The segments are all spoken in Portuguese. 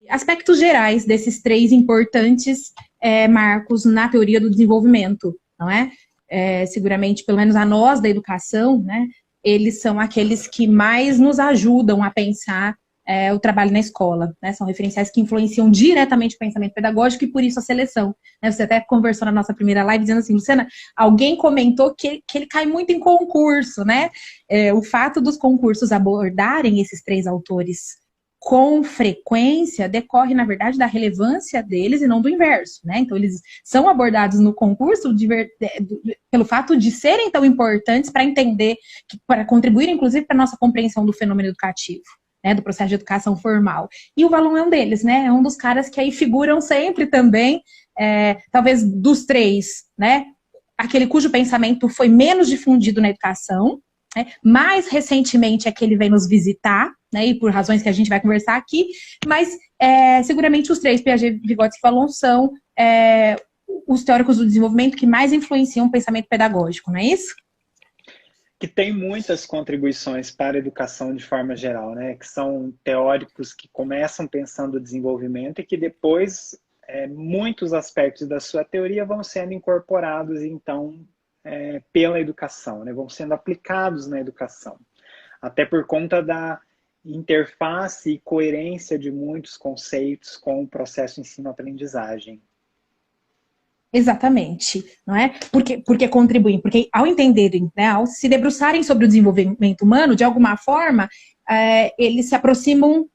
Aspectos gerais desses três importantes marcos na teoria do desenvolvimento, não é? Seguramente, pelo menos a nós da educação, né, eles são aqueles que mais nos ajudam a pensar o trabalho na escola, né? São referenciais que influenciam diretamente o pensamento pedagógico e por isso a seleção, né? Você até conversou na nossa primeira live dizendo assim, Luciana, alguém comentou que ele cai muito em concurso, né? O fato dos concursos abordarem esses três autores com frequência decorre, na verdade, da relevância deles e não do inverso, né? Então, eles são abordados no concurso pelo fato de serem tão importantes para entender, para contribuir, inclusive, para a nossa compreensão do fenômeno educativo, né? Do processo de educação formal. E o Valon é um deles, né? É um dos caras que aí figuram sempre também, talvez dos três, né? Aquele cujo pensamento foi menos difundido na educação, né? Mais recentemente é que ele vem nos visitar, né, e por razões que a gente vai conversar aqui, mas seguramente os três, Piaget, Vygotsky e Valon, são os teóricos do desenvolvimento que mais influenciam o pensamento pedagógico, não é isso? Que tem muitas contribuições para a educação de forma geral, né? Que são teóricos que começam pensando o desenvolvimento e que depois muitos aspectos da sua teoria vão sendo incorporados, então, pela educação, né? Vão sendo aplicados na educação. Até por conta da interface e coerência de muitos conceitos com o processo ensino-aprendizagem. Exatamente, não é? Porque contribuem, porque ao entenderem, né, ao se debruçarem sobre o desenvolvimento humano, de alguma forma, eles se aproximam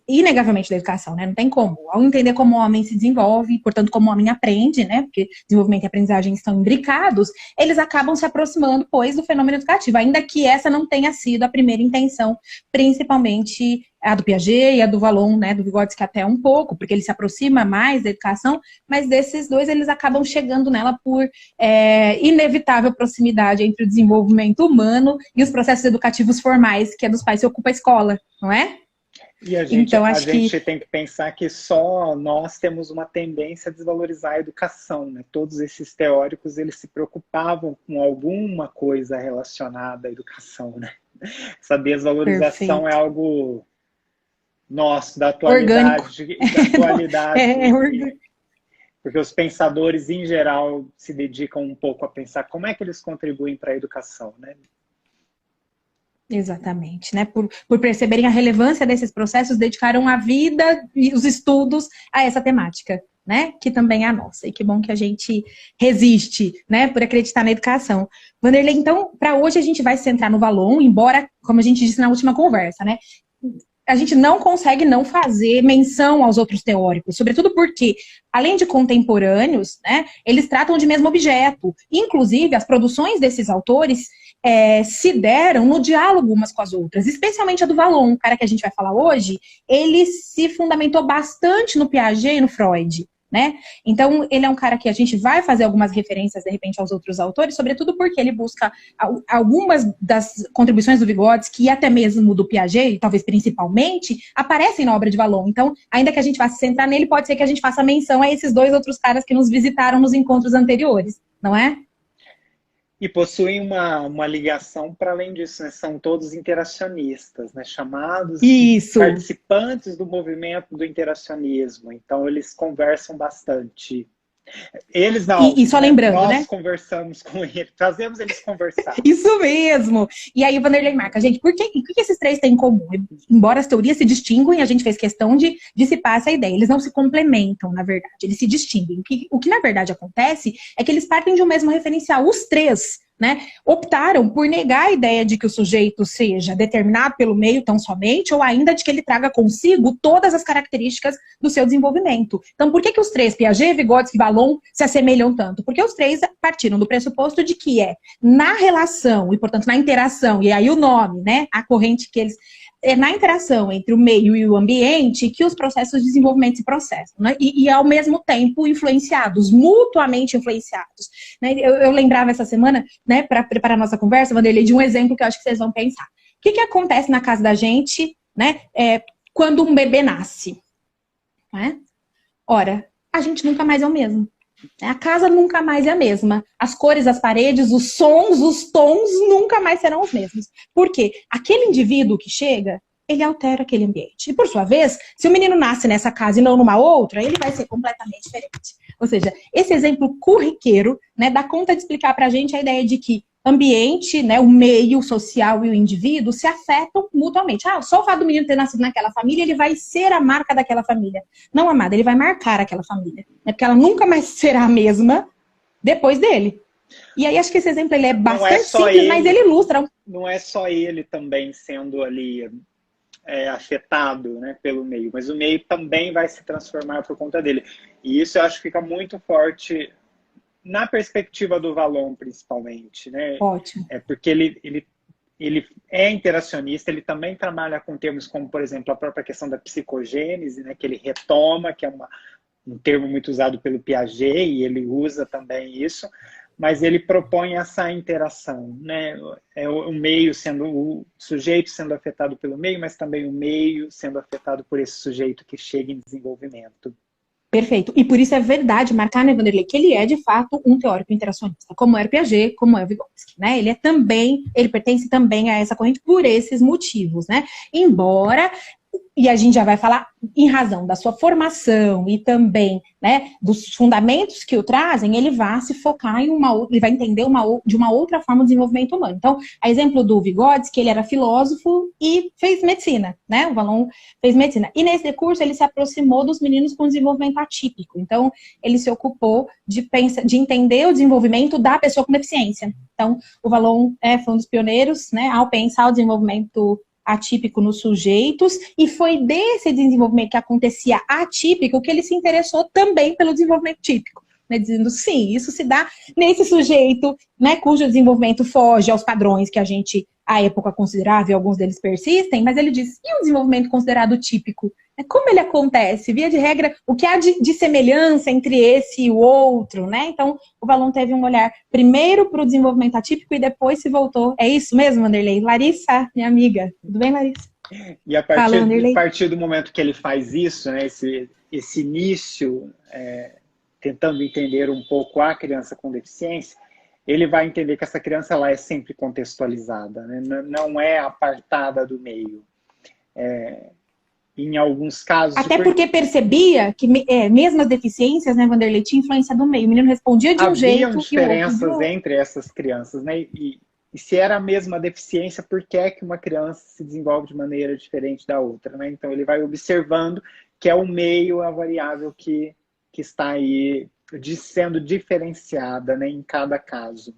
inegavelmente da educação, né? Não tem como. Ao entender como o homem se desenvolve, portanto, como o homem aprende, né? Porque desenvolvimento e aprendizagem estão imbricados, eles acabam se aproximando, pois, do fenômeno educativo, ainda que essa não tenha sido a primeira intenção, principalmente a do Piaget e a do Valon, né? Do Vygotsky até um pouco, porque ele se aproxima mais da educação, mas desses dois, eles acabam chegando nela por inevitável proximidade entre o desenvolvimento humano e os processos educativos formais, que é dos quais se ocupa a escola, não é? E a gente tem que pensar que só nós temos uma tendência a desvalorizar a educação, né? Todos esses teóricos, eles se preocupavam com alguma coisa relacionada à educação, né? Essa desvalorização Perfeito. É algo nosso, da atualidade. Porque os pensadores, em geral, se dedicam um pouco a pensar como é que eles contribuem para a educação, né? Exatamente, né? Por perceberem a relevância desses processos, dedicaram a vida e os estudos a essa temática, né? Que também é a nossa. E que bom que a gente resiste, né? Por acreditar na educação. Vanderlei, então, para hoje a gente vai se centrar no Valon, embora, como a gente disse na última conversa, né? A gente não consegue não fazer menção aos outros teóricos, sobretudo porque, além de contemporâneos, né? Eles tratam de mesmo objeto. Inclusive, as produções desses autores se deram no diálogo umas com as outras, especialmente a do Valon, o cara que a gente vai falar hoje, ele se fundamentou bastante no Piaget e no Freud, né? Então, ele é um cara que a gente vai fazer algumas referências, de repente, aos outros autores, sobretudo porque ele busca algumas das contribuições do Vygotsky e até mesmo do Piaget, talvez principalmente, aparecem na obra de Valon. Então, ainda que a gente vá se centrar nele, pode ser que a gente faça menção a esses dois outros caras que nos visitaram nos encontros anteriores, não é? E possuem uma ligação para além disso, né? São todos interacionistas, né? Chamados participantes do movimento do interacionismo. Então, eles conversam bastante. Eles não. E só lembrando, nós conversamos com eles, fazemos eles conversar. Isso mesmo. E aí o Vanderlei marca, gente, o que esses três têm em comum? Embora as teorias se distinguem, a gente fez questão de dissipar essa ideia. Eles não se complementam, na verdade, eles se distinguem. O que na verdade acontece é que eles partem de um mesmo referencial. Os três, né, optaram por negar a ideia de que o sujeito seja determinado pelo meio tão somente, ou ainda de que ele traga consigo todas as características do seu desenvolvimento. Então, por que os três, Piaget, Vygotsky e Valon, se assemelham tanto? Porque os três partiram do pressuposto de que na relação, e portanto na interação, e aí o nome, né, a corrente que eles... na interação entre o meio e o ambiente que os processos de desenvolvimento se processam, né? E ao mesmo tempo influenciados, mutuamente influenciados, né? Eu lembrava essa semana, né, para preparar a nossa conversa, Vanderlei, de um exemplo que eu acho que vocês vão pensar. O que acontece na casa da gente, né, quando um bebê nasce? Né? Ora, a gente nunca mais é o mesmo. A casa nunca mais é a mesma. As cores, as paredes, os sons, os tons nunca mais serão os mesmos. Por quê? Aquele indivíduo que chega, ele altera aquele ambiente. E, por sua vez, se o menino nasce nessa casa e não numa outra, ele vai ser completamente diferente. Ou seja, esse exemplo corriqueiro, né, dá conta de explicar para a gente a ideia de que ambiente, né, o meio social e o indivíduo se afetam mutuamente. Só o fato do menino ter nascido naquela família, ele vai ser a marca daquela família. Não, amada, ele vai marcar aquela família. Né, porque ela nunca mais será a mesma depois dele. E aí acho que esse exemplo ele é bastante simples, mas ele ilustra. Não é só ele também sendo ali afetado, né, pelo meio, mas o meio também vai se transformar por conta dele. E isso eu acho que fica muito forte na perspectiva do Vallon, principalmente, né? Ótimo. Porque ele é interacionista, ele também trabalha com termos como, por exemplo, a própria questão da psicogênese, né? Que ele retoma, que é um termo muito usado pelo Piaget, e ele usa também isso, mas ele propõe essa interação, né? É o meio sendo, o sujeito sendo afetado pelo meio, mas também o meio sendo afetado por esse sujeito que chega em desenvolvimento. Perfeito. E por isso é verdade marcar, né, Vanderlei, que ele é, de fato, um teórico interacionista, como é o Piaget, como é o Vygotsky, né? Ele pertence também a essa corrente por esses motivos, né? Embora, e a gente já vai falar, em razão da sua formação e também, né, dos fundamentos que o trazem, ele vai se focar em ele vai entender de uma outra forma o desenvolvimento humano. Então, a exemplo do Vygotsky, ele era filósofo e fez medicina, né? O Vallon fez medicina. E nesse curso ele se aproximou dos meninos com desenvolvimento atípico. Então, ele se ocupou de entender o desenvolvimento da pessoa com deficiência. Então, o Vallon foi um dos pioneiros, né, ao pensar o desenvolvimento atípico nos sujeitos, e foi desse desenvolvimento que acontecia atípico que ele se interessou também pelo desenvolvimento típico, né, dizendo, sim, isso se dá nesse sujeito, né, cujo desenvolvimento foge aos padrões que a gente, à época, considerava, e alguns deles persistem, mas ele diz, e o desenvolvimento considerado típico? Como ele acontece? Via de regra, o que há de semelhança entre esse e o outro, né? Então, o Vallon teve um olhar primeiro para o desenvolvimento atípico e depois se voltou. É isso mesmo, Vanderlei? Larissa, minha amiga. Tudo bem, Larissa? E a partir do momento que ele faz isso, né, esse início, tentando entender um pouco a criança com deficiência, ele vai entender que essa criança ela é sempre contextualizada, né? Não é apartada do meio. Em alguns casos... Até porque percebia que mesmo as deficiências, né, Vanderlei, tinha influência do meio. O menino respondia de um jeito... Haviam diferenças entre essas crianças, né? E se era a mesma deficiência, por que é que uma criança se desenvolve de maneira diferente da outra, né? Então, ele vai observando que é o meio, a variável que está aí sendo diferenciada, né, em cada caso.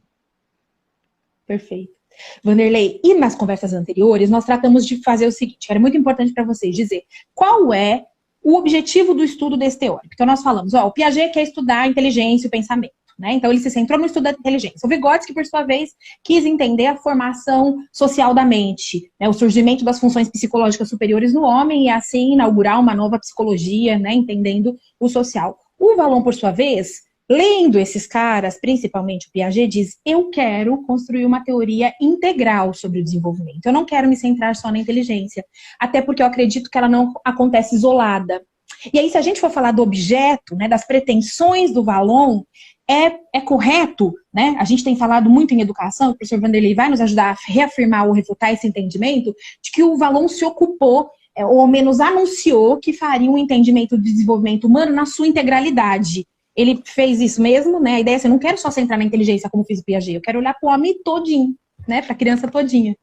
Perfeito. Vanderlei, e nas conversas anteriores, nós tratamos de fazer o seguinte, era muito importante para vocês dizer qual é o objetivo do estudo desse teórico. Então, nós falamos, o Piaget quer estudar a inteligência e o pensamento, né? Então, ele se centrou no estudo da inteligência. O Vygotsky, por sua vez, quis entender a formação social da mente, né? O surgimento das funções psicológicas superiores no homem e, assim, inaugurar uma nova psicologia, né? Entendendo o social. O Vallon, por sua vez... Lendo esses caras, principalmente o Piaget, diz, eu quero construir uma teoria integral sobre o desenvolvimento. Eu não quero me centrar só na inteligência, até porque eu acredito que ela não acontece isolada. E aí, se a gente for falar do objeto, né, das pretensões do Vallon, é correto, né? A gente tem falado muito em educação, o professor Vanderlei vai nos ajudar a reafirmar ou refutar esse entendimento, de que o Vallon se ocupou, ou ao menos anunciou, que faria um entendimento do desenvolvimento humano na sua integralidade. Ele fez isso mesmo, né? A ideia é assim, eu não quero só centrar na inteligência como fiz o Piaget, eu quero olhar para o homem todinho, né? Para a criança todinha.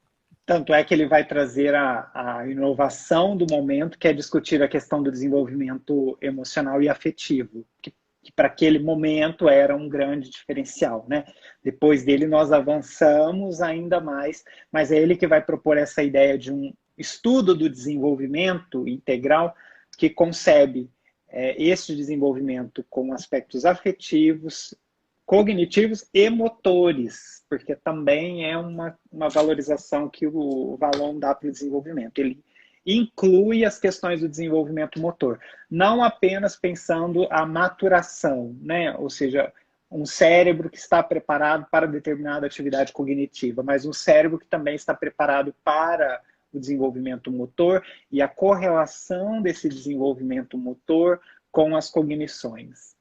Tanto é que ele vai trazer a inovação do momento, que é discutir a questão do desenvolvimento emocional e afetivo, que para aquele momento era um grande diferencial, né? Depois dele nós avançamos ainda mais, mas é ele que vai propor essa ideia de um estudo do desenvolvimento integral que concebe esse desenvolvimento com aspectos afetivos, cognitivos e motores, porque também é uma valorização que o Vallon dá para o desenvolvimento. Ele inclui as questões do desenvolvimento motor, não apenas pensando a maturação, né? Ou seja, um cérebro que está preparado para determinada atividade cognitiva, mas um cérebro que também está preparado para o desenvolvimento motor e a correlação desse desenvolvimento motor com as cognições.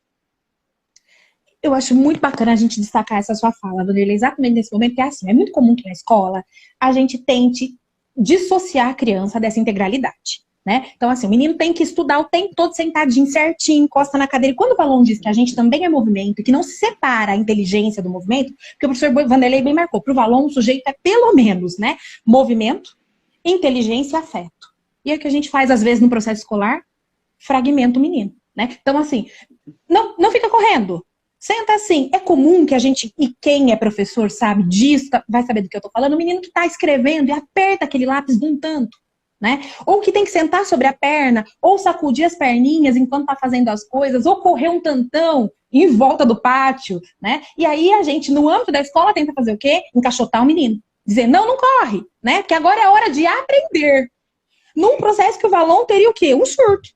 Eu acho muito bacana a gente destacar essa sua fala, Vanderlei, exatamente nesse momento, que é assim, é muito comum que na escola a gente tente dissociar a criança dessa integralidade. Né? Então, assim, o menino tem que estudar o tempo todo sentadinho, certinho, encosta na cadeira. E quando o Valon diz que a gente também é movimento e que não se separa a inteligência do movimento, porque o professor Vanderlei bem marcou, para o Valon o sujeito é pelo menos, né, movimento, inteligência e afeto. E é o que a gente faz, às vezes, no processo escolar, fragmenta o menino. Né? Então, assim, não fica correndo. Senta assim. É comum que a gente, e quem é professor sabe disso, vai saber do que eu tô falando, o menino que tá escrevendo e aperta aquele lápis de um tanto. Né? Ou que tem que sentar sobre a perna, ou sacudir as perninhas enquanto está fazendo as coisas, ou correr um tantão em volta do pátio, né? E aí a gente, no âmbito da escola, tenta fazer o quê? Encaixotar o menino. Dizer, não corre, né? Porque agora é hora de aprender. Num processo que o Valon teria o quê? Um surto.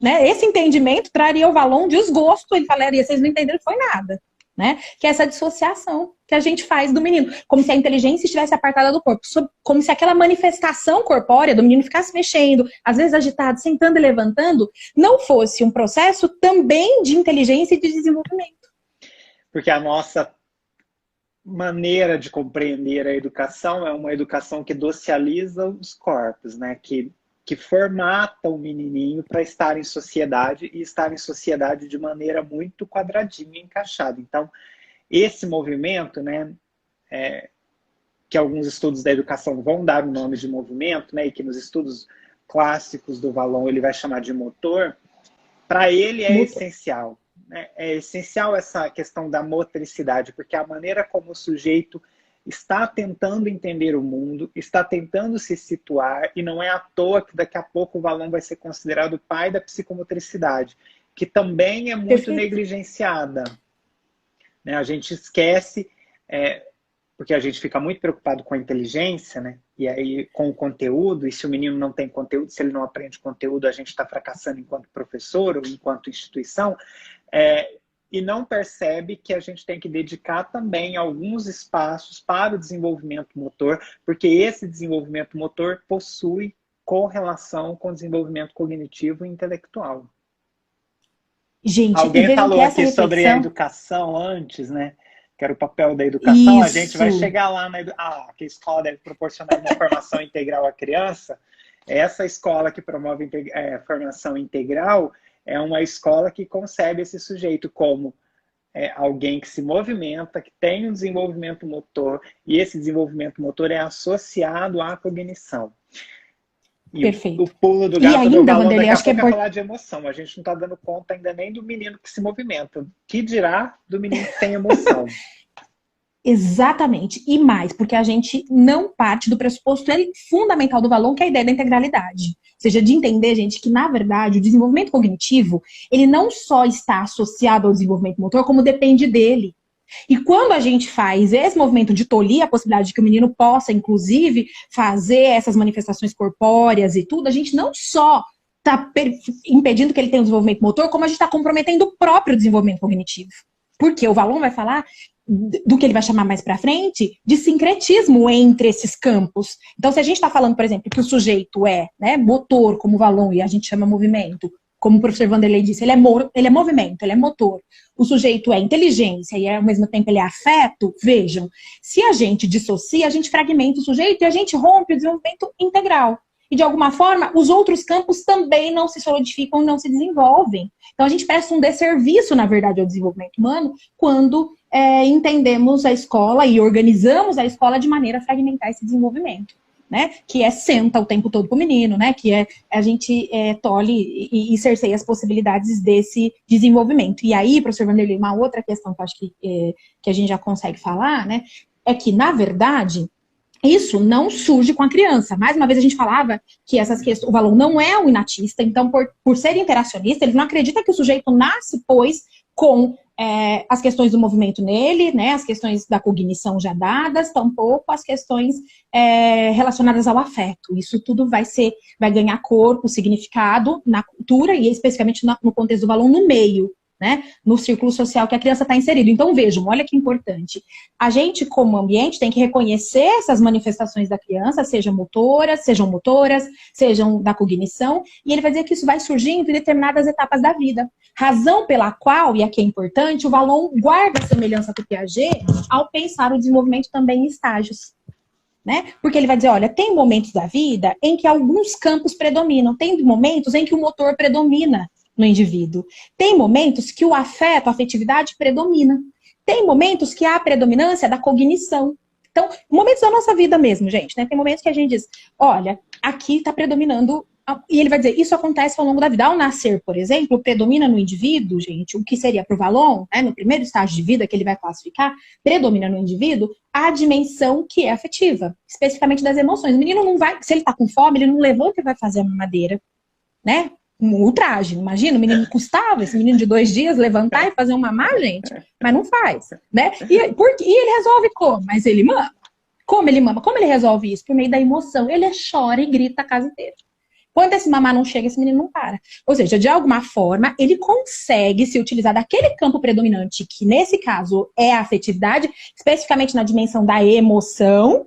Né? Esse entendimento traria o Valon desgosto, ele falaria, vocês não entenderam, foi nada. Né? Que é essa dissociação que a gente faz do menino, como se a inteligência estivesse apartada do corpo, como se aquela manifestação corpórea do menino ficasse mexendo, às vezes agitado, sentando e levantando, não fosse um processo também de inteligência e de desenvolvimento. Porque a nossa maneira de compreender a educação é uma educação que socializa os corpos, né? Que formata o menininho para estar em sociedade e estar em sociedade de maneira muito quadradinha, encaixada. Então, esse movimento, né, que alguns estudos da educação vão dar o nome de movimento, né, e que nos estudos clássicos do Valon ele vai chamar de motor, para ele é essencial. Né? É essencial essa questão da motricidade, porque a maneira como o sujeito está tentando entender o mundo, está tentando se situar, e não é à toa que daqui a pouco o Valon vai ser considerado o pai da psicomotricidade, que também é muito negligenciada. Né? A gente esquece, porque a gente fica muito preocupado com a inteligência, né? E aí com o conteúdo, e se o menino não tem conteúdo, se ele não aprende conteúdo, a gente está fracassando enquanto professor ou enquanto instituição, e não percebe que a gente tem que dedicar também alguns espaços para o desenvolvimento motor, porque esse desenvolvimento motor possui correlação com o desenvolvimento cognitivo e intelectual. Gente, alguém falou aqui reflexão... sobre a educação antes, né? Que era o papel da educação. Isso. A gente vai chegar lá que a escola deve proporcionar uma formação integral à criança. Essa escola que promove formação integral é uma escola que concebe esse sujeito como alguém que se movimenta, que tem um desenvolvimento motor, e esse desenvolvimento motor é associado à cognição. E perfeito. O pulo do gato do Valon, Vanderlei, daqui a pouco é falar de emoção. A gente não está dando conta ainda nem do menino que se movimenta. Que dirá do menino que tem emoção? Exatamente. E mais, porque a gente não parte do pressuposto fundamental do Valon, que é a ideia da integralidade. Ou seja, de entender, gente, que, na verdade, o desenvolvimento cognitivo, ele não só está associado ao desenvolvimento motor, como depende dele. E quando a gente faz esse movimento de tolir a possibilidade de que o menino possa, inclusive, fazer essas manifestações corpóreas e tudo, a gente não só está impedindo que ele tenha um desenvolvimento motor, como a gente está comprometendo o próprio desenvolvimento cognitivo. Porque o Valon vai falar do que ele vai chamar mais para frente, de sincretismo entre esses campos. Então, se a gente está falando, por exemplo, que o sujeito é, né, motor, como o Valon, e a gente chama movimento, como o professor Vanderlei disse, ele é movimento, ele é motor. O sujeito é inteligência e, ao mesmo tempo, ele é afeto. Vejam, se a gente dissocia, a gente fragmenta o sujeito e a gente rompe o desenvolvimento integral. E, de alguma forma, os outros campos também não se solidificam, não se desenvolvem. Então, a gente presta um desserviço, na verdade, ao desenvolvimento humano quando entendemos a escola e organizamos a escola de maneira a fragmentar esse desenvolvimento. Né? Que senta o tempo todo com o menino, né? Que a gente tolhe e cerceia as possibilidades desse desenvolvimento. E aí, professor Vanderlei, uma outra questão que eu acho que a gente já consegue falar, né? É que, na verdade, isso não surge com a criança. Mais uma vez, a gente falava que essas questões, o Valon não é um inatista, então, por ser interacionista, ele não acredita que o sujeito nasce, pois, com as questões do movimento nele, né, as questões da cognição já dadas, tampouco as questões relacionadas ao afeto. Isso tudo vai ganhar corpo, significado na cultura e especificamente no contexto do Valon, no meio, né, no círculo social que a criança está inserida. Então, vejam, olha que importante. A gente, como ambiente, tem que reconhecer essas manifestações da criança, sejam motoras, sejam da cognição, e ele vai dizer que isso vai surgindo em determinadas etapas da vida. Razão pela qual, e aqui é importante, o Valon guarda a semelhança com o Piaget ao pensar o desenvolvimento também em estágios. né? Porque ele vai dizer, olha, tem momentos da vida em que alguns campos predominam, tem momentos em que o motor predomina no indivíduo, tem momentos que o afeto, a afetividade predomina, tem momentos que há a predominância da cognição. Então, momentos da nossa vida mesmo, gente, né? Tem momentos que a gente diz, olha, aqui está predominando. E ele vai dizer, isso acontece ao longo da vida. Ao nascer, por exemplo, predomina no indivíduo, gente, o que seria para o Vallon, né, no primeiro estágio de vida que ele vai classificar, predomina no indivíduo a dimensão que é afetiva, especificamente das emoções. O menino não vai, se ele está com fome, ele não levanta e vai fazer a mamadeira, né? Um ultraje, imagina, o menino custava, esse menino de 2 dias, levantar e fazer um mamar, gente, mas não faz, né? E ele resolve como? Mas ele mama. Como ele mama? Como ele resolve isso? Por meio da emoção. Ele chora e grita a casa inteira. Quando esse mamar não chega, esse menino não para. Ou seja, de alguma forma, ele consegue se utilizar daquele campo predominante, que nesse caso é a afetividade, especificamente na dimensão da emoção,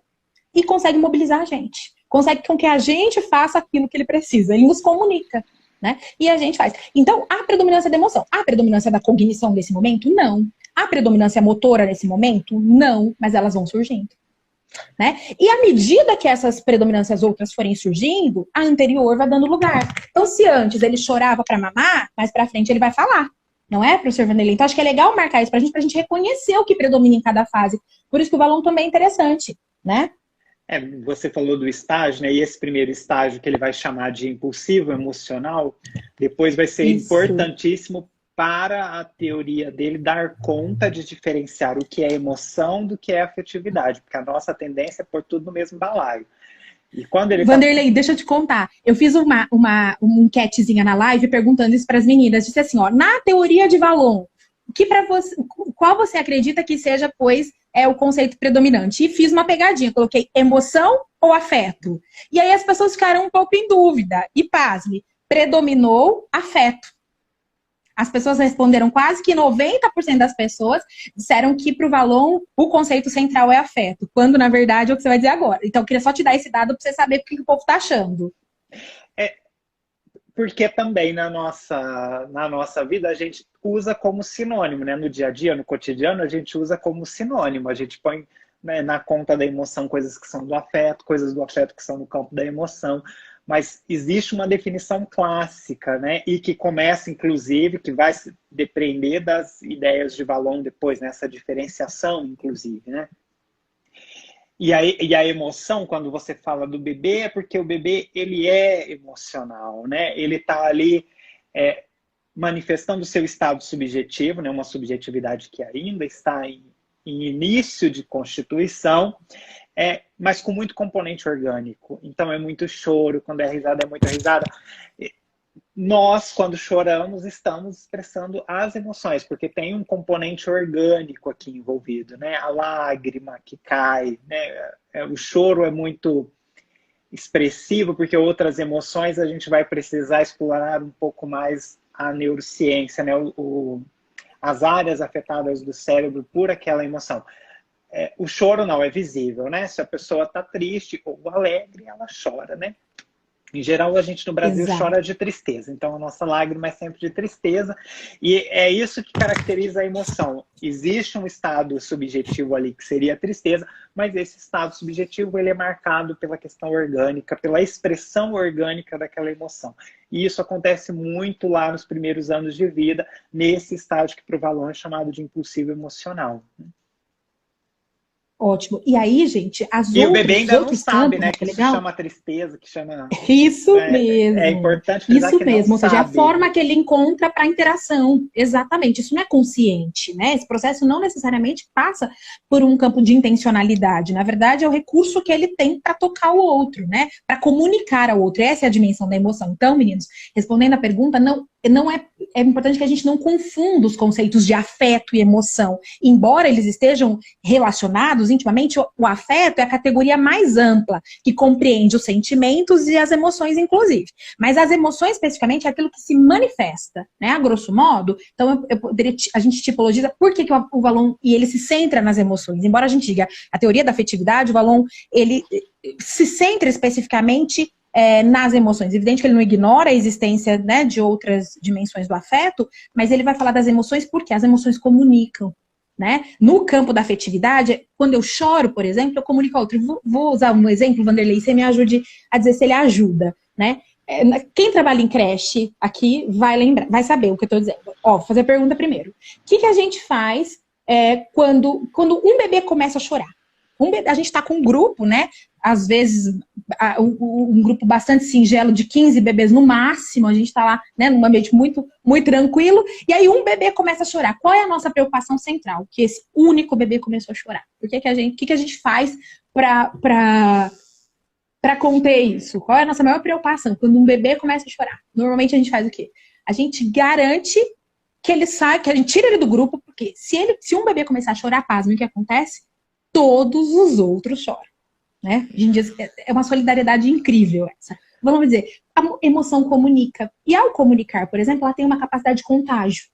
e consegue mobilizar a gente. Consegue com que a gente faça aquilo que ele precisa. Ele nos comunica, né? E a gente faz. Então, a predominância da emoção. A predominância da cognição nesse momento? Não. A predominância motora nesse momento? Não. Mas elas vão surgindo. Né? E à medida que essas predominâncias outras forem surgindo, a anterior vai dando lugar. Então, se antes ele chorava para mamar, mais para frente ele vai falar, não é, professor Vanderlei? Então, acho que é legal marcar isso pra gente reconhecer o que predomina em cada fase. Por isso que o Vallon também é interessante, né? Você falou do estágio, né? E esse primeiro estágio que ele vai chamar de impulsivo emocional, depois vai ser importantíssimo para a teoria dele dar conta de diferenciar o que é emoção do que é afetividade, porque a nossa tendência é pôr tudo no mesmo balaio. E quando ele Vanderlei, deixa eu te contar. Eu fiz uma enquetezinha na live perguntando isso para as meninas. Disse assim, ó, na teoria de Vallon, qual você acredita que seja, pois, o conceito predominante? E fiz uma pegadinha, coloquei emoção ou afeto? E aí as pessoas ficaram um pouco em dúvida. E pasme, predominou afeto. As pessoas responderam, quase que 90% das pessoas disseram que para o Vallon o conceito central é afeto, quando na verdade é o que você vai dizer agora. Então eu queria só te dar esse dado para você saber o que o povo está achando. Porque também na nossa vida a gente usa como sinônimo, né? No dia a dia, no cotidiano, a gente usa como sinônimo. A gente põe, né, na conta da emoção coisas que são do afeto, coisas do afeto que são no campo da emoção. Mas existe uma definição clássica, né? E que começa, inclusive, que vai se depender das ideias de Vallon depois, nessa diferenciação, inclusive, né? E a emoção, quando você fala do bebê, é porque o bebê, ele é emocional, né? Ele está ali manifestando o seu estado subjetivo, né? Uma subjetividade que ainda está em início de constituição, mas com muito componente orgânico. Então é muito choro, quando é risada, é muita risada. Nós, quando choramos, estamos expressando as emoções, porque tem um componente orgânico aqui envolvido, né? A lágrima que cai, né? O choro é muito expressivo, porque outras emoções a gente vai precisar explorar um pouco mais a neurociência, né? As áreas afetadas do cérebro por aquela emoção. O choro não é visível, né? Se a pessoa está triste ou alegre, ela chora, né? Em geral, a gente no Brasil chora de tristeza. Então, a nossa lágrima é sempre de tristeza. E é isso que caracteriza a emoção. Existe um estado subjetivo ali, que seria a tristeza, mas esse estado subjetivo ele é marcado pela questão orgânica, pela expressão orgânica daquela emoção. E isso acontece muito lá nos primeiros anos de vida, nesse estágio que para o Vallon é chamado de impulsivo emocional. Ótimo. E aí, gente, o bebê ainda não sabe, campos, né? Que isso chama tristeza, que chama... Isso mesmo. É importante frisar que mesmo. Ou seja, sabe. a forma que ele encontra para a interação. Exatamente. Isso não é consciente, né? Esse processo não necessariamente passa por um campo de intencionalidade. Na verdade, é o recurso que ele tem para tocar o outro, né? Para comunicar ao outro. Essa é a dimensão da emoção. Então, meninos, respondendo a pergunta, é importante que a gente não confunda os conceitos de afeto e emoção. Embora eles estejam relacionados intimamente, o afeto é a categoria mais ampla, que compreende os sentimentos e as emoções, inclusive. Mas as emoções, especificamente, é aquilo que se manifesta, né? A grosso modo, então a gente tipologiza por que o Vallon, e ele se centra nas emoções. Embora a gente diga a teoria da afetividade, o Vallon, ele se centra especificamente nas emoções. Evidente que ele não ignora a existência, né, de outras dimensões do afeto, mas ele vai falar das emoções porque as emoções comunicam. né? No campo da afetividade, quando eu choro, por exemplo, eu comunico a outro. Vou usar um exemplo, Vanderlei, você me ajude a dizer se ele ajuda, né? Quem trabalha em creche aqui vai lembrar, vai saber o que eu estou dizendo. Ó, vou fazer a pergunta primeiro. O que a gente faz quando um bebê começa a chorar? A gente está com um grupo, né? Às vezes, um grupo bastante singelo de 15 bebês no máximo. A gente está lá, né, num ambiente muito, muito tranquilo. E aí um bebê começa a chorar. Qual é a nossa preocupação central? Que esse único bebê começou a chorar. O que a gente faz para conter isso? Qual é a nossa maior preocupação? Quando um bebê começa a chorar. Normalmente a gente faz o quê? A gente garante que ele sai, que a gente tira ele do grupo, porque se um bebê começar a chorar, pasme, o que acontece? Todos os outros choram, né? A gente diz, é uma solidariedade incrível essa. Vamos dizer, a emoção comunica. E ao comunicar, por exemplo, ela tem uma capacidade de contágio,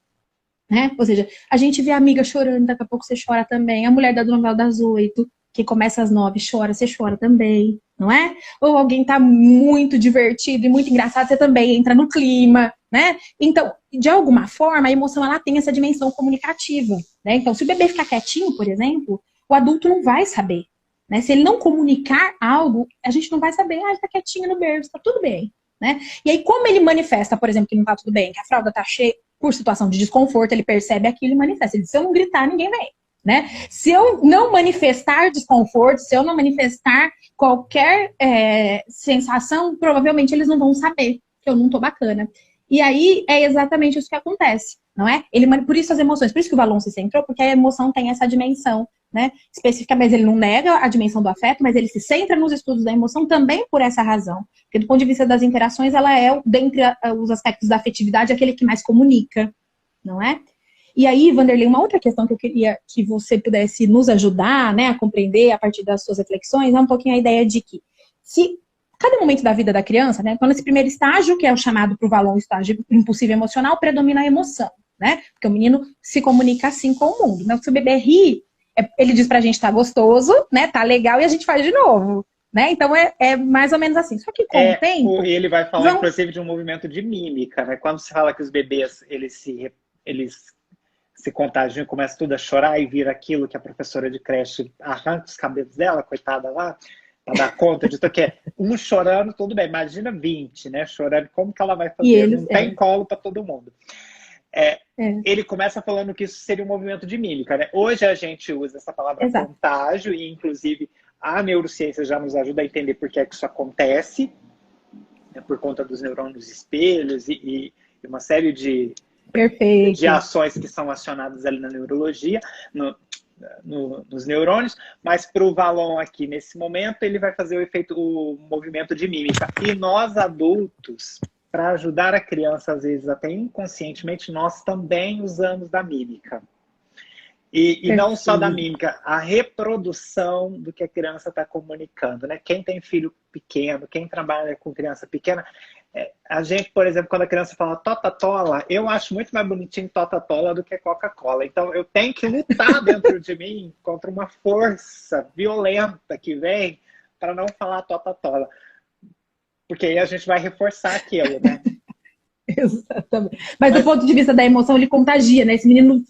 né? Ou seja, a gente vê a amiga chorando, daqui a pouco você chora também. A mulher da novela das 8, que começa às 9, chora, você chora também, não é? Ou alguém tá muito divertido e muito engraçado, você também entra no clima, né? Então, de alguma forma, a emoção, ela tem essa dimensão comunicativa, né? Então, se o bebê ficar quietinho, por exemplo, o adulto não vai saber, né? Se ele não comunicar algo, a gente não vai saber, ele tá quietinho no berço, tá tudo bem, né? E aí, como ele manifesta, por exemplo, que não tá tudo bem, que a fralda tá cheia, por situação de desconforto, ele percebe aquilo e manifesta. Ele diz, se eu não gritar, ninguém vem, né? Se eu não manifestar desconforto, se eu não manifestar qualquer sensação, provavelmente eles não vão saber que eu não tô bacana. E aí, é exatamente isso que acontece, não é? Por isso as emoções, por isso que o Valon se centrou, porque a emoção tem essa dimensão, né? Especificamente, ele não nega a dimensão do afeto, mas ele se centra nos estudos da emoção também por essa razão. Porque do ponto de vista das interações, ela é, dentre os aspectos da afetividade, aquele que mais comunica, não é? E aí, Vanderlei, uma outra questão que eu queria que você pudesse nos ajudar, né, a compreender a partir das suas reflexões, é um pouquinho a ideia de que se cada momento da vida da criança, né, quando esse primeiro estágio, que é o chamado para o Valon estágio impulsivo emocional, predomina a emoção, né? Porque o menino se comunica assim com o mundo, né? Se o bebê ri, ele diz pra gente tá gostoso, né? Tá legal e a gente faz de novo, né? Então é mais ou menos assim. Só que com o tempo... Ele vai falar, inclusive, de um movimento de mímica, né? Quando se fala que os bebês, eles se contagiam, começa tudo a chorar e vira aquilo que a professora de creche arranca os cabelos dela, coitada lá, para dar conta de tudo que é. Um chorando, tudo bem. Imagina 20, né? Chorando, como que ela vai fazer? Não tem colo para todo mundo. Ele começa falando que isso seria um movimento de mímica, né? Hoje a gente usa essa palavra contágio e, inclusive, a neurociência já nos ajuda a entender por que é que isso acontece, né? Por conta dos neurônios espelhos e uma série de ações que são acionadas ali na neurologia, nos neurônios, mas para o Valon aqui, nesse momento, ele vai fazer o movimento de mímica. E nós, adultos, para ajudar a criança, às vezes até inconscientemente, nós também usamos da mímica. E não só da mímica, a reprodução do que a criança está comunicando, né? Quem tem filho pequeno, quem trabalha com criança pequena, a gente, por exemplo, quando a criança fala tota-tola, eu acho muito mais bonitinho tota-tola do que Coca-Cola. Então, eu tenho que lutar dentro de mim contra uma força violenta que vem para não falar tota-tola. Porque aí a gente vai reforçar aquilo, né? Exatamente. Mas do ponto de vista da emoção, ele contagia, né? Esse menino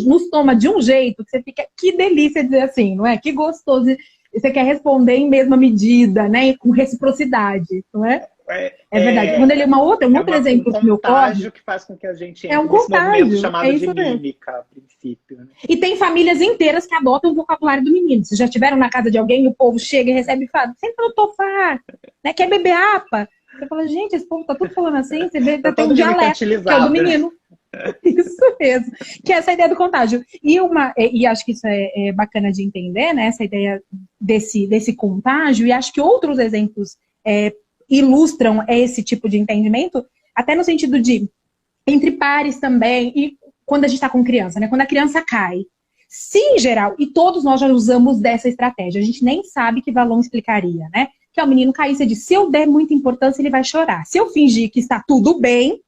nos toma de um jeito que você fica, que delícia dizer assim, não é? Que gostoso. E você quer responder em mesma medida, né? Com reciprocidade, não é? É verdade. Quando ele um outro exemplo que meu contágio que faz com que a gente entre nesse movimento chamado de mímica, a princípio. Né? E tem famílias inteiras que adotam o vocabulário do menino. Vocês já estiveram na casa de alguém, o povo chega e recebe e fala, senta no sofá, né? Quer beber apa? Você fala, gente, esse povo tá tudo falando assim, você vê, tem um dialeto, que é o do menino. Isso mesmo. Que é essa ideia do contágio. E acho que isso é bacana de entender, né? Essa ideia desse contágio, e acho que outros exemplos ilustram esse tipo de entendimento, até no sentido de entre pares também, e quando a gente está com criança, né? Quando a criança cai. Se, em geral, e todos nós já usamos dessa estratégia, a gente nem sabe que Valon explicaria, né? Que é o menino cair, você diz, se eu der muita importância, ele vai chorar. Se eu fingir que está tudo bem,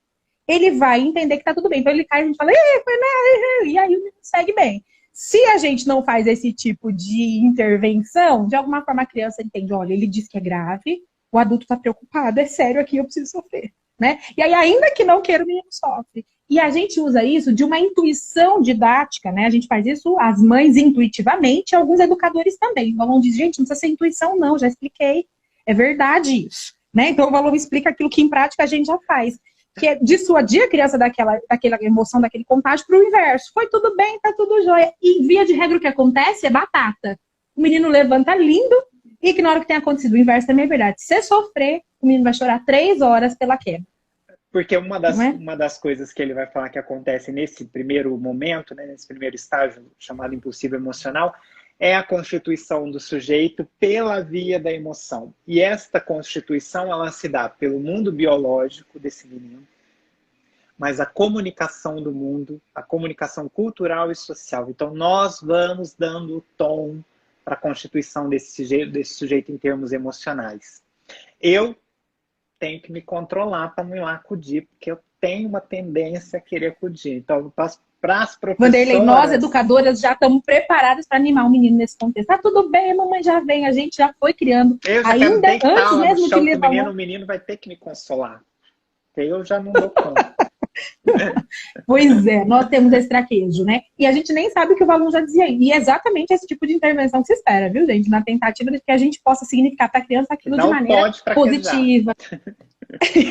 ele vai entender que está tudo bem. Então ele cai e a gente fala, e aí o menino segue bem. Se a gente não faz esse tipo de intervenção, de alguma forma a criança entende, olha, ele diz que é grave, o adulto está preocupado, é sério aqui, eu preciso sofrer, né? E aí, ainda que não queira, o menino sofre. E a gente usa isso de uma intuição didática, né? A gente faz isso, as mães intuitivamente, e alguns educadores também. O Valon diz, gente, não precisa ser intuição não, já expliquei. É verdade isso, né? Então o Valon explica aquilo que em prática a gente já faz. Que é dissuadir a criança daquela emoção, daquele contágio para o inverso. Foi tudo bem, tá tudo jóia. E via de regra o que acontece é batata. O menino levanta lindo e ignora o que tem acontecido. O inverso também é verdade. Se você sofrer, o menino vai chorar 3 horas pela queda. Porque uma das coisas que ele vai falar que acontece nesse primeiro momento, né, nesse primeiro estágio chamado impulsivo emocional, é a constituição do sujeito pela via da emoção. E esta constituição, ela se dá pelo mundo biológico desse menino, mas a comunicação do mundo, a comunicação cultural e social. Então, nós vamos dando o tom para a constituição desse sujeito em termos emocionais. Eu tenho que me controlar para não ir lá acudir, porque eu tenho uma tendência a querer acudir. Então, para as professoras... Vanderlei, nós, educadoras, já estamos preparadas para animar o menino nesse contexto. Tá tudo bem, a mamãe já vem, a gente já foi criando. Eu já ainda antes mesmo de levar o menino vai ter que me consolar. Porque eu já não dou conta. Pois é, nós temos esse traquejo, né? E a gente nem sabe o que o Valon já dizia aí. E é exatamente esse tipo de intervenção que se espera, viu, gente? Na tentativa de que a gente possa significar para a criança aquilo de maneira positiva.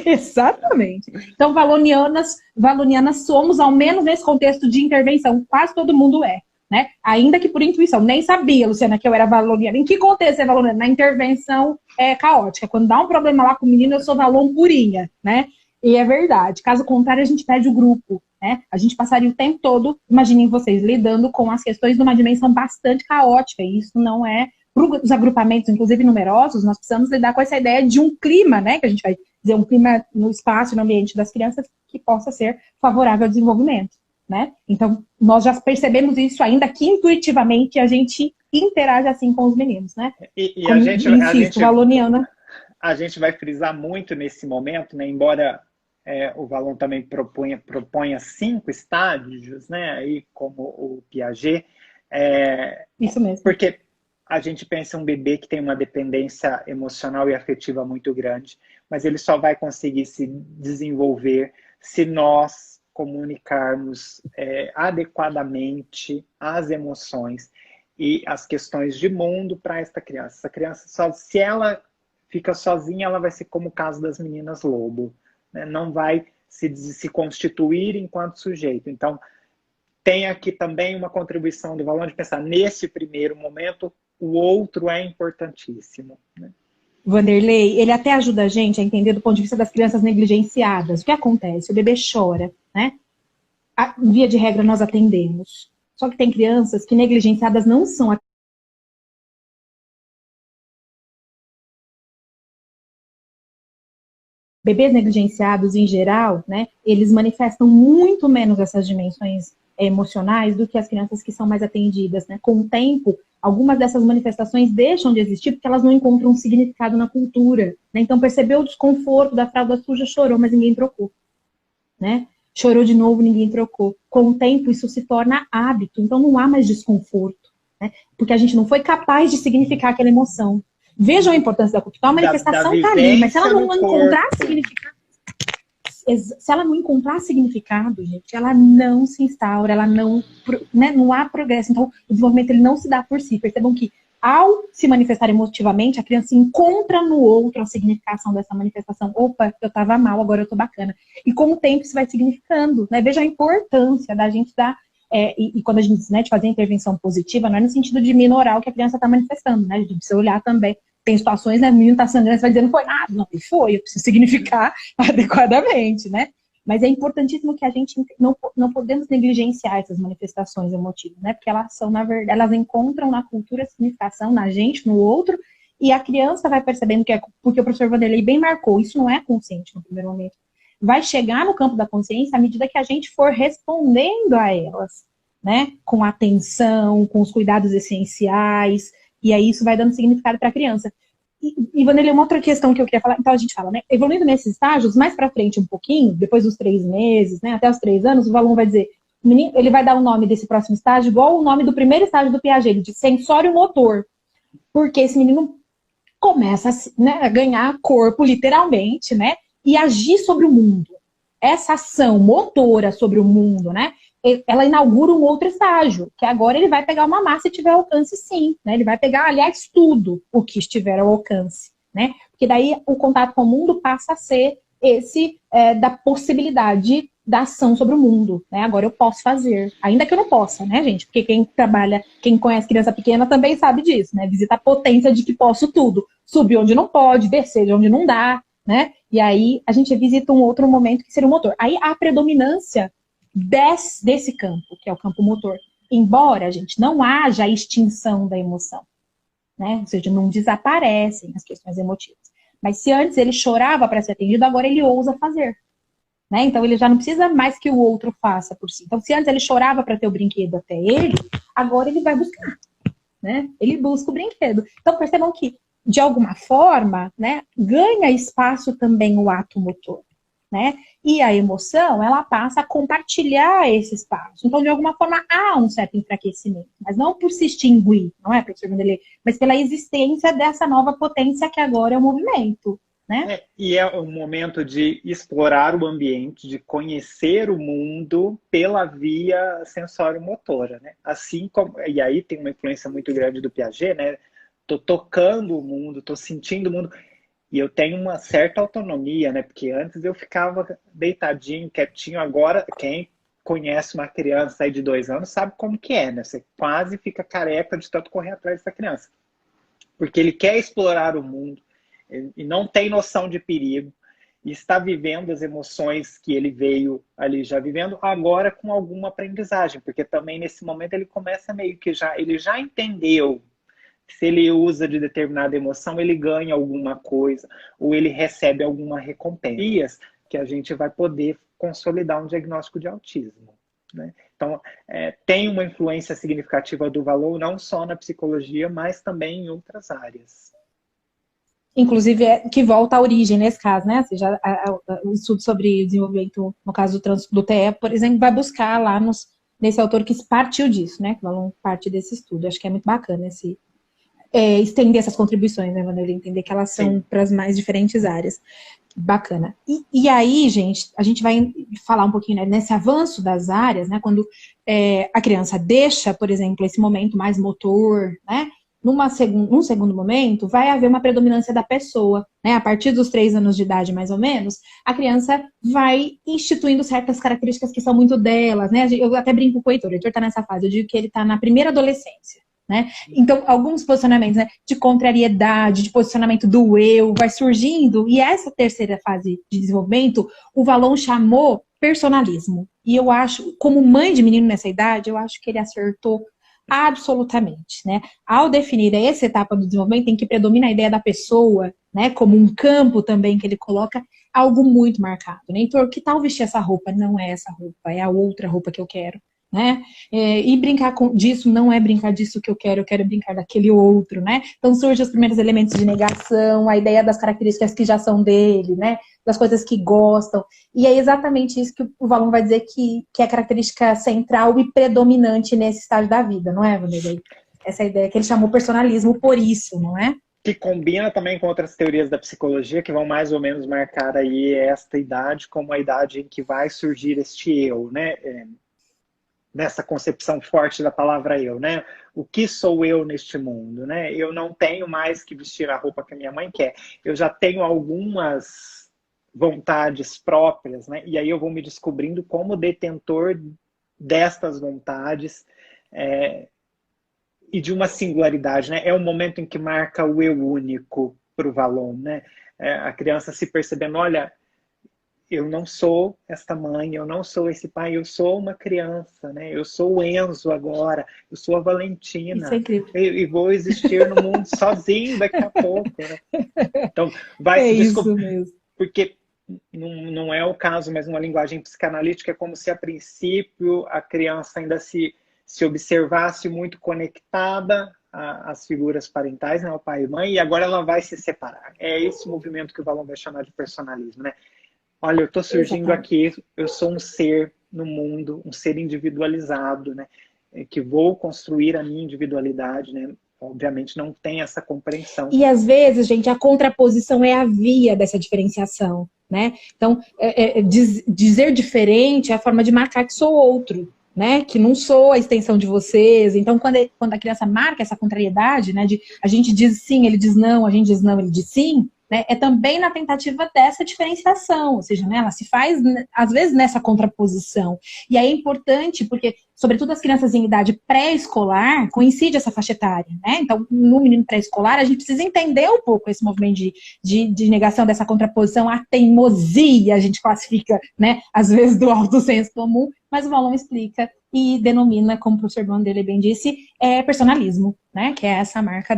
Exatamente. Então, valonianas somos, ao menos nesse contexto de intervenção, quase todo mundo é, né? Ainda que por intuição. Nem sabia, Luciana, que eu era valoniana. Em que contexto é valoniana? Na intervenção caótica. Quando dá um problema lá com o menino, eu sou valon purinha, né? E é verdade. Caso contrário, a gente perde o grupo, né? A gente passaria o tempo todo, imaginem vocês, lidando com as questões de uma dimensão bastante caótica. E isso não é... Para os agrupamentos, inclusive numerosos, nós precisamos lidar com essa ideia de um clima, né? Que a gente vai dizer, um clima no espaço, no ambiente das crianças que possa ser favorável ao desenvolvimento, né? Então, nós já percebemos isso ainda que intuitivamente a gente interage assim com os meninos, né? E valoniana. A gente vai frisar muito nesse momento, né? Embora o Valon também proponha 5 estágios, né? Aí, como o Piaget. Isso mesmo. Porque a gente pensa um bebê que tem uma dependência emocional e afetiva muito grande, mas ele só vai conseguir se desenvolver se nós comunicarmos adequadamente as emoções e as questões de mundo para esta criança. Essa criança, se ela fica sozinha, ela vai ser como o caso das meninas lobo, né? Não vai se constituir enquanto sujeito. Então, tem aqui também uma contribuição do Valon de pensar nesse primeiro momento, o outro é importantíssimo, né? Vanderlei, ele até ajuda a gente a entender do ponto de vista das crianças negligenciadas. O que acontece? O bebê chora, né? Via de regra, nós atendemos. Só que tem crianças que negligenciadas não são. Bebês negligenciados, em geral, né? Eles manifestam muito menos essas dimensões emocionais do que as crianças que são mais atendidas, né? Com o tempo, algumas dessas manifestações deixam de existir porque elas não encontram um significado na cultura, né? Então, percebeu o desconforto da fralda suja, chorou, mas ninguém trocou, né? Chorou de novo, ninguém trocou. Com o tempo, isso se torna hábito, então não há mais desconforto, né? Porque a gente não foi capaz de significar aquela emoção. Vejam a importância da cultura. Então, a manifestação está ali, mas se ela não encontrar significado, se ela não encontrar significado, gente, ela não se instaura, ela não, né, não há progresso. Então, o desenvolvimento ele não se dá por si. Percebam que, ao se manifestar emotivamente, a criança encontra no outro a significação dessa manifestação. Opa, eu estava mal, agora eu estou bacana. E com o tempo isso vai significando, né? Veja a importância da gente dar... E quando a gente diz, né, de fazer intervenção positiva, não é no sentido de minorar o que a criança está manifestando, né? A gente precisa olhar também. Tem situações, né? O menino está sangrando, você vai dizer, não foi nada. Não, foi, eu preciso significar adequadamente, né? Mas é importantíssimo que a gente não podemos negligenciar essas manifestações emotivas, né? Porque elas são, na verdade, elas encontram na cultura a significação, na gente, no outro, e a criança vai percebendo que é porque o professor Vanderlei bem marcou, isso não é consciente no primeiro momento. Vai chegar no campo da consciência à medida que a gente for respondendo a elas, né? Com atenção, com os cuidados essenciais, e aí isso vai dando significado para a criança. E Vanderlei, uma outra questão que eu queria falar, então a gente fala, né? Evoluindo nesses estágios, mais para frente um pouquinho, depois dos 3 meses, né? Até os 3 anos, o Valon vai dizer, o menino, ele vai dar o nome desse próximo estágio igual o nome do primeiro estágio do Piaget, de sensório motor. Porque esse menino começa, né, a ganhar corpo, literalmente, né? E agir sobre o mundo. essa ação motora sobre o mundo, né, ela inaugura um outro estágio, que agora ele vai pegar uma massa e tiver alcance sim, né? Ele vai pegar, aliás, tudo o que estiver ao alcance, né? Porque daí o contato com o mundo passa a ser esse da possibilidade da ação sobre o mundo, né? Agora eu posso fazer, ainda que eu não possa, né, gente? Porque quem trabalha, quem conhece criança pequena também sabe disso, né? Visita a potência de que posso tudo, subir onde não pode, descer de onde não dá, né? E aí a gente visita um outro momento que seria o motor. Aí a predominância desse campo, que é o campo motor, embora, gente, não haja a extinção da emoção, né? Ou seja, não desaparecem as questões emotivas. Mas se antes ele chorava para ser atendido, agora ele ousa fazer, né? Então ele já não precisa mais que o outro faça por si. Então se antes ele chorava para ter o brinquedo até ele, agora ele vai buscar, né? Ele busca o brinquedo. Então percebam que, de alguma forma, né, ganha espaço também o ato motor, né? E a emoção, ela passa a compartilhar esse espaço. Então, de alguma forma, há um certo enfraquecimento. Mas não por se extinguir, não é, professor Vanderlei? Mas pela existência dessa nova potência que agora é o movimento, né? E é um momento de explorar o ambiente, de conhecer o mundo pela via sensório-motora, né? Assim como... E aí tem uma influência muito grande do Piaget, né? Tô tocando o mundo, tô sentindo o mundo... E eu tenho uma certa autonomia, né? Porque antes eu ficava deitadinho, quietinho. Agora, quem conhece uma criança aí de 2 anos sabe como que é, né? Você quase fica careca de tanto correr atrás dessa criança. Porque ele quer explorar o mundo e não tem noção de perigo. E está vivendo as emoções que ele veio ali já vivendo, agora com alguma aprendizagem. Porque também nesse momento ele começa meio que ele já entendeu. Se ele usa de determinada emoção, ele ganha alguma coisa, ou ele recebe alguma recompensa, que a gente vai poder consolidar um diagnóstico de autismo, né? Então, tem uma influência significativa do valor, não só na psicologia, mas também em outras áreas. Inclusive, que volta à origem nesse caso, né? Ou seja, o estudo sobre o desenvolvimento, no caso do TE, por exemplo, vai buscar lá nesse autor que partiu disso, né? Que valor parte desse estudo. Acho que é muito bacana estender essas contribuições, né, Vanderlei? Entender que elas são para as mais diferentes áreas. Bacana. E aí, gente, a gente vai falar um pouquinho, né, nesse avanço das áreas, né, quando a criança deixa, por exemplo, esse momento mais motor, né, num segundo momento, vai haver uma predominância da pessoa, né, a partir dos 3 anos de idade, mais ou menos, a criança vai instituindo certas características que são muito delas, né, eu até brinco com o Heitor está nessa fase, eu digo que ele está na primeira adolescência, né? Então, alguns posicionamentos, né, de contrariedade, de posicionamento do eu, vai surgindo, e essa terceira fase de desenvolvimento, o Valon chamou personalismo. E eu acho, como mãe de menino nessa idade, eu acho que ele acertou absolutamente, né? Ao definir essa etapa do desenvolvimento, tem que predominar a ideia da pessoa, né, como um campo também que ele coloca, algo muito marcado, né? Então, que tal vestir essa roupa? Não é essa roupa, é a outra roupa que eu quero. Né? E brincar disso não é brincar disso que eu quero brincar daquele outro, né? Então surgem os primeiros elementos de negação, a ideia das características que já são dele, né? Das coisas que gostam. E é exatamente isso que o Valon vai dizer que é a característica central e predominante nesse estágio da vida, não é, Vanderlei? Essa ideia que ele chamou personalismo por isso, não é? Que combina também com outras teorias da psicologia que vão mais ou menos marcar aí esta idade como a idade em que vai surgir este eu, né? Nessa concepção forte da palavra eu, né? O que sou eu neste mundo, né? Eu não tenho mais que vestir a roupa que a minha mãe quer. Eu já tenho algumas vontades próprias, né? E aí eu vou me descobrindo como detentor destas vontades e de uma singularidade, né? É um momento em que marca o eu único para o Valon, né? A criança se percebendo, olha, eu não sou esta mãe, eu não sou esse pai, eu sou uma criança, né? Eu sou o Enzo agora, eu sou a Valentina. Isso é incrível. E vou existir no mundo sozinho daqui a pouco, né? Então, vai se descobrir. Isso mesmo. Porque não é o caso, mas uma linguagem psicanalítica é como se a princípio a criança ainda se observasse muito conectada às figuras parentais, né? Ao pai e mãe, e agora ela vai se separar. É esse movimento que o Valon vai chamar de personalismo, né? Olha, eu estou surgindo aqui, eu sou um ser no mundo, um ser individualizado, né? Que vou construir a minha individualidade, né? Obviamente não tem essa compreensão. E às vezes, gente, a contraposição é a via dessa diferenciação, né? Então, dizer diferente é a forma de marcar que sou outro, né? Que não sou a extensão de vocês. Então, quando a criança marca essa contrariedade, né? A gente diz sim, ele diz não, a gente diz não, ele diz sim, né? É também na tentativa dessa diferenciação, ou seja, né? Ela se faz, às vezes, nessa contraposição. E aí é importante, porque, sobretudo as crianças em idade pré-escolar, coincide essa faixa etária, né? Então, no menino pré-escolar, a gente precisa entender um pouco esse movimento de negação dessa contraposição, a teimosia, a gente classifica, né? Às vezes, do alto senso comum, mas o Valon explica e denomina, como o professor Vanderlei bem disse, personalismo, né? Que é essa marca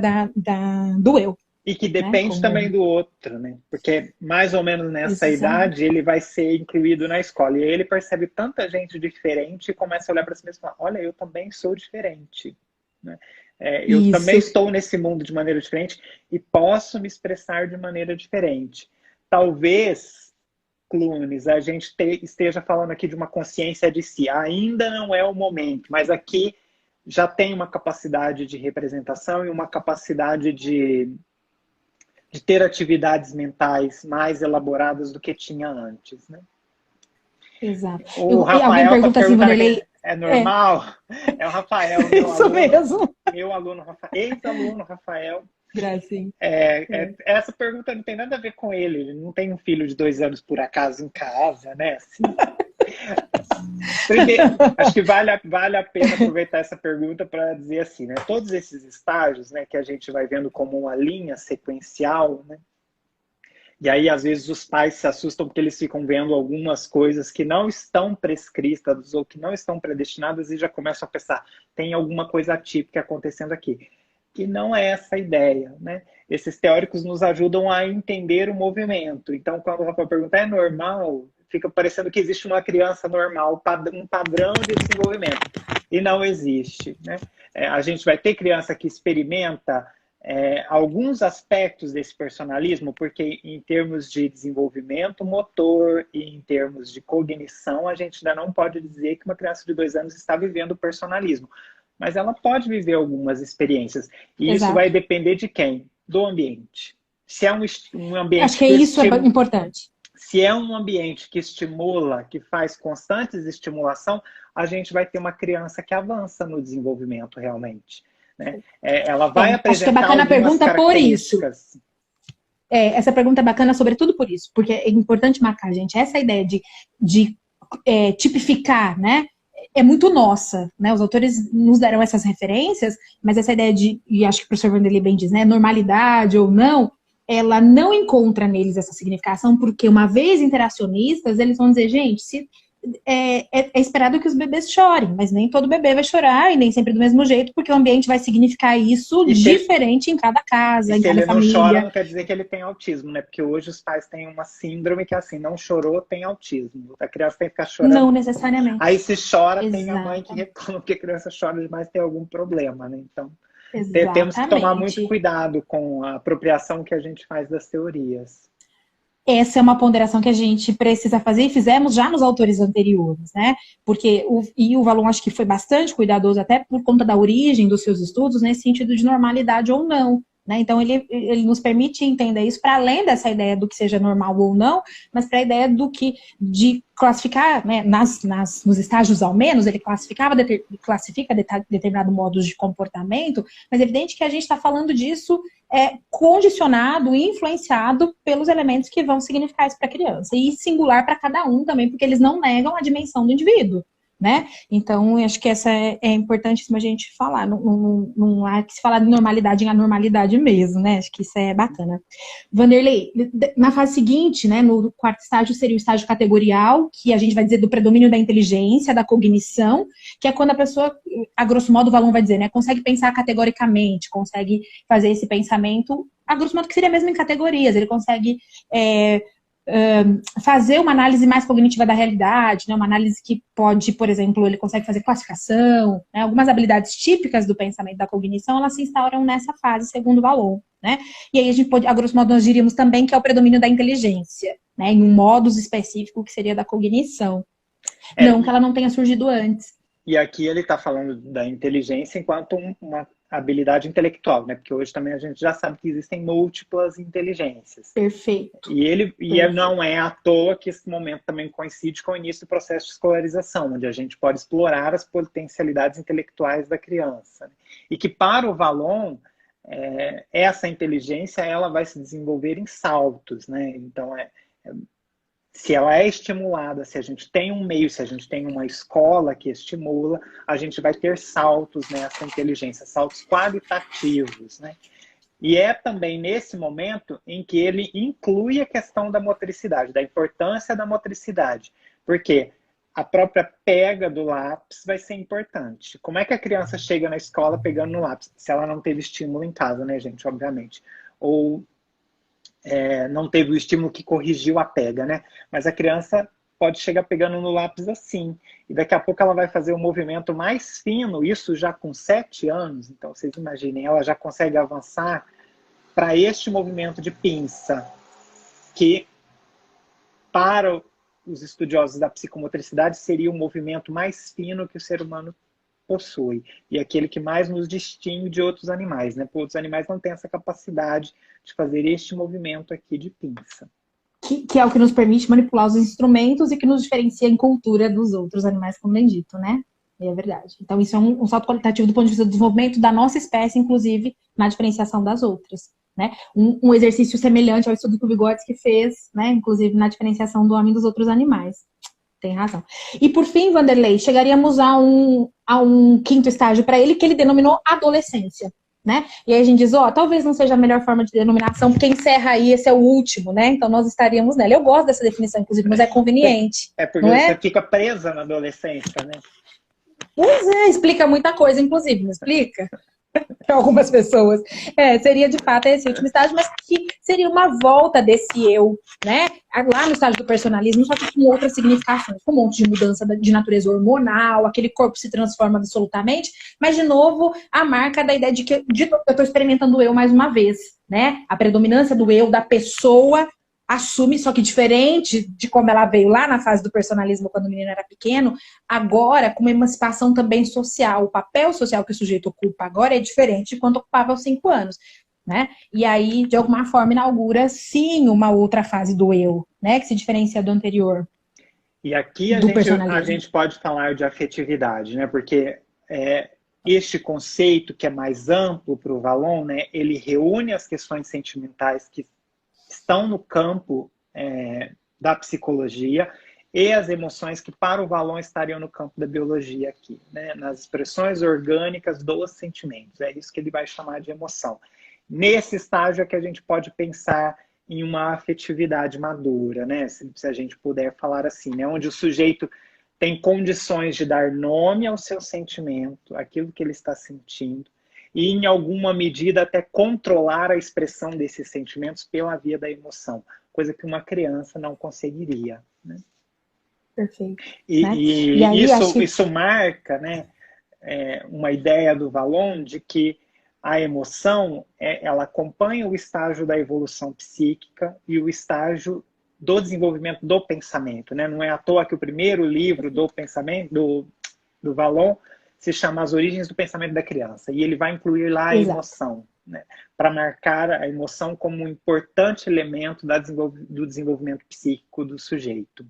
do eu. E que depende, né, também do outro, né? Porque mais ou menos nessa idade ele vai ser incluído na escola. E aí ele percebe tanta gente diferente e começa a olhar para si mesmo e falar, olha, eu também sou diferente, né? Eu também estou nesse mundo de maneira diferente e posso me expressar de maneira diferente. Talvez, Clunes, a gente esteja falando aqui de uma consciência de si. Ainda não é o momento, mas aqui já tem uma capacidade de representação e uma capacidade de ter atividades mentais mais elaboradas do que tinha antes, né? Exato. O Rafael alguém pergunta assim, Vanderlei, é normal? É o Rafael, meu isso aluno, mesmo. Meu aluno, ex-aluno Rafael. Gracinha. Essa pergunta não tem nada a ver com ele. Ele não tem um filho de 2 anos por acaso em casa, né? Assim. Primeiro, acho que vale a pena aproveitar essa pergunta para dizer assim, né? Todos esses estágios, né, que a gente vai vendo como uma linha sequencial, né? E aí, às vezes, os pais se assustam porque eles ficam vendo algumas coisas que não estão prescritas ou que não estão predestinadas e já começam a pensar, tem alguma coisa atípica acontecendo aqui. Que não é essa a ideia, né? Esses teóricos nos ajudam a entender o movimento. Então, quando o Rafael pergunta, é normal? Fica parecendo que existe uma criança normal, um padrão de desenvolvimento. E não existe, né? A gente vai ter criança que experimenta alguns aspectos desse personalismo, porque em termos de desenvolvimento motor e em termos de cognição, a gente ainda não pode dizer que uma criança de 2 anos está vivendo personalismo. Mas ela pode viver algumas experiências. E Exato. Isso vai depender de quem? Do ambiente. Se é um ambiente... Acho que isso é importante. Se é um ambiente que estimula, que faz constantes estimulação, a gente vai ter uma criança que avança no desenvolvimento realmente, né? Ela vai apresentar acho que é bacana a pergunta por isso. Essa pergunta é bacana sobretudo por isso, porque é importante marcar, gente, essa ideia de tipificar, né? É muito nossa, né? Os autores nos deram essas referências, mas essa ideia e acho que o professor Vanderlei bem diz, né? Normalidade ou não, ela não encontra neles essa significação, porque uma vez interacionistas, eles vão dizer, gente, é esperado que os bebês chorem, mas nem todo bebê vai chorar, e nem sempre do mesmo jeito, porque o ambiente vai significar isso diferente em cada casa, em cada família. Se ele não chora, não quer dizer que ele tem autismo, né? Porque hoje os pais têm uma síndrome que, assim, não chorou, tem autismo. A criança tem que ficar chorando. Não necessariamente. Aí se chora, Exato. Tem a mãe que reclama que a criança chora demais, tem algum problema, né? Então... Exatamente. Temos que tomar muito cuidado com a apropriação que a gente faz das teorias. Essa é uma ponderação que a gente precisa fazer e fizemos já nos autores anteriores, né? Porque o Valon acho que foi bastante cuidadoso, até por conta da origem dos seus estudos, nesse sentido de normalidade ou não. Né? Então, ele nos permite entender isso para além dessa ideia do que seja normal ou não, mas para a ideia de classificar, né, nos estágios ao menos, ele classifica determinado modo de comportamento, mas é evidente que a gente está falando disso condicionado e influenciado pelos elementos que vão significar isso para a criança, e singular para cada um também, porque eles não negam a dimensão do indivíduo. Né? Então, acho que essa é importantíssima a gente falar. Não há que se falar de normalidade em anormalidade mesmo, né? Acho que isso é bacana. Vanderlei, na fase seguinte, né, no 4º estágio, seria o estágio categorial, que a gente vai dizer do predomínio da inteligência, da cognição, que é quando a pessoa, a grosso modo, o Valon vai dizer, né, consegue pensar categoricamente, consegue fazer esse pensamento, a grosso modo, que seria mesmo em categorias, ele consegue... fazer uma análise mais cognitiva da realidade, né? Uma análise que pode, por exemplo, ele consegue fazer classificação, né? Algumas habilidades típicas do pensamento da cognição, elas se instauram nessa fase, segundo o Valon, né? E aí a gente pode, a grosso modo, nós diríamos também que é o predomínio da inteligência, né? Em um modus específico que seria da cognição. Não que ela não tenha surgido antes. E aqui ele está falando da inteligência enquanto habilidade intelectual, né? Porque hoje também a gente já sabe que existem múltiplas inteligências. Perfeito. Não é à toa que esse momento também coincide com o início do processo de escolarização, onde a gente pode explorar as potencialidades intelectuais da criança. Né? E que para o Vallon, essa inteligência ela vai se desenvolver em saltos, né? Então, se ela é estimulada, se a gente tem um meio, se a gente tem uma escola que estimula, a gente vai ter saltos nessa inteligência, saltos qualitativos, né? E é também nesse momento em que ele inclui a questão da motricidade, da importância da motricidade, porque a própria pega do lápis vai ser importante. Como é que a criança chega na escola pegando no lápis? Se ela não teve estímulo em casa, né, gente, obviamente. Ou não teve o estímulo que corrigiu a pega, né? Mas a criança pode chegar pegando no lápis assim. E daqui a pouco ela vai fazer um movimento mais fino, isso já com 7 anos. Então, vocês imaginem, ela já consegue avançar para este movimento de pinça, que para os estudiosos da psicomotricidade seria o movimento mais fino que o ser humano possui. E aquele que mais nos distingue de outros animais, né? Porque outros animais não têm essa capacidade de fazer este movimento aqui de pinça. Que é o que nos permite manipular os instrumentos e que nos diferencia em cultura dos outros animais, como bem dito, né? É verdade. Então, isso é um salto qualitativo do ponto de vista do desenvolvimento da nossa espécie, inclusive, na diferenciação das outras. Né? Um exercício semelhante ao estudo que o Vygotsky fez, né? Inclusive, na diferenciação do homem dos outros animais. Tem razão. E por fim, Vanderlei, chegaríamos a um quinto estágio para ele, que ele denominou adolescência, né? E aí a gente diz, talvez não seja a melhor forma de denominação, porque encerra aí, esse é o último, né? Então nós estaríamos nela. Eu gosto dessa definição, inclusive, mas é conveniente. Porque você fica presa na adolescência, né? Pois explica muita coisa, inclusive, não explica? Para algumas pessoas. Seria de fato esse último estágio, mas que seria uma volta desse eu, né? Lá no estágio do personalismo, só que com outras significações, com um monte de mudança de natureza hormonal, aquele corpo se transforma absolutamente, mas de novo a marca da ideia de que eu estou experimentando o eu mais uma vez, né? A predominância do eu, da pessoa, assume, só que diferente de como ela veio lá na fase do personalismo quando o menino era pequeno, agora com uma emancipação também social. O papel social que o sujeito ocupa agora é diferente de quando ocupava aos 5 anos. Né? E aí, de alguma forma, inaugura, sim, uma outra fase do eu, né? Que se diferencia do anterior. E aqui a gente pode falar de afetividade, né? Porque este conceito, que é mais amplo para o Vallon, né? Ele reúne as questões sentimentais que estão no campo da psicologia e as emoções que para o Vallon estariam no campo da biologia aqui, né? Nas expressões orgânicas dos sentimentos. É isso que ele vai chamar de emoção. Nesse estágio é que a gente pode pensar em uma afetividade madura, né? Se a gente puder falar assim, né? Onde o sujeito tem condições de dar nome ao seu sentimento, aquilo que ele está sentindo, e em alguma medida até controlar a expressão desses sentimentos pela via da emoção, coisa que uma criança não conseguiria, né? Perfeito. E aí, isso marca, né, uma ideia do Vallon de que a emoção, ela acompanha o estágio da evolução psíquica e o estágio do desenvolvimento do pensamento, né? Não é à toa que o primeiro livro do pensamento, do Vallon, se chama As Origens do Pensamento da Criança. E ele vai incluir lá a emoção, né? Para marcar a emoção como um importante elemento do desenvolvimento psíquico do sujeito.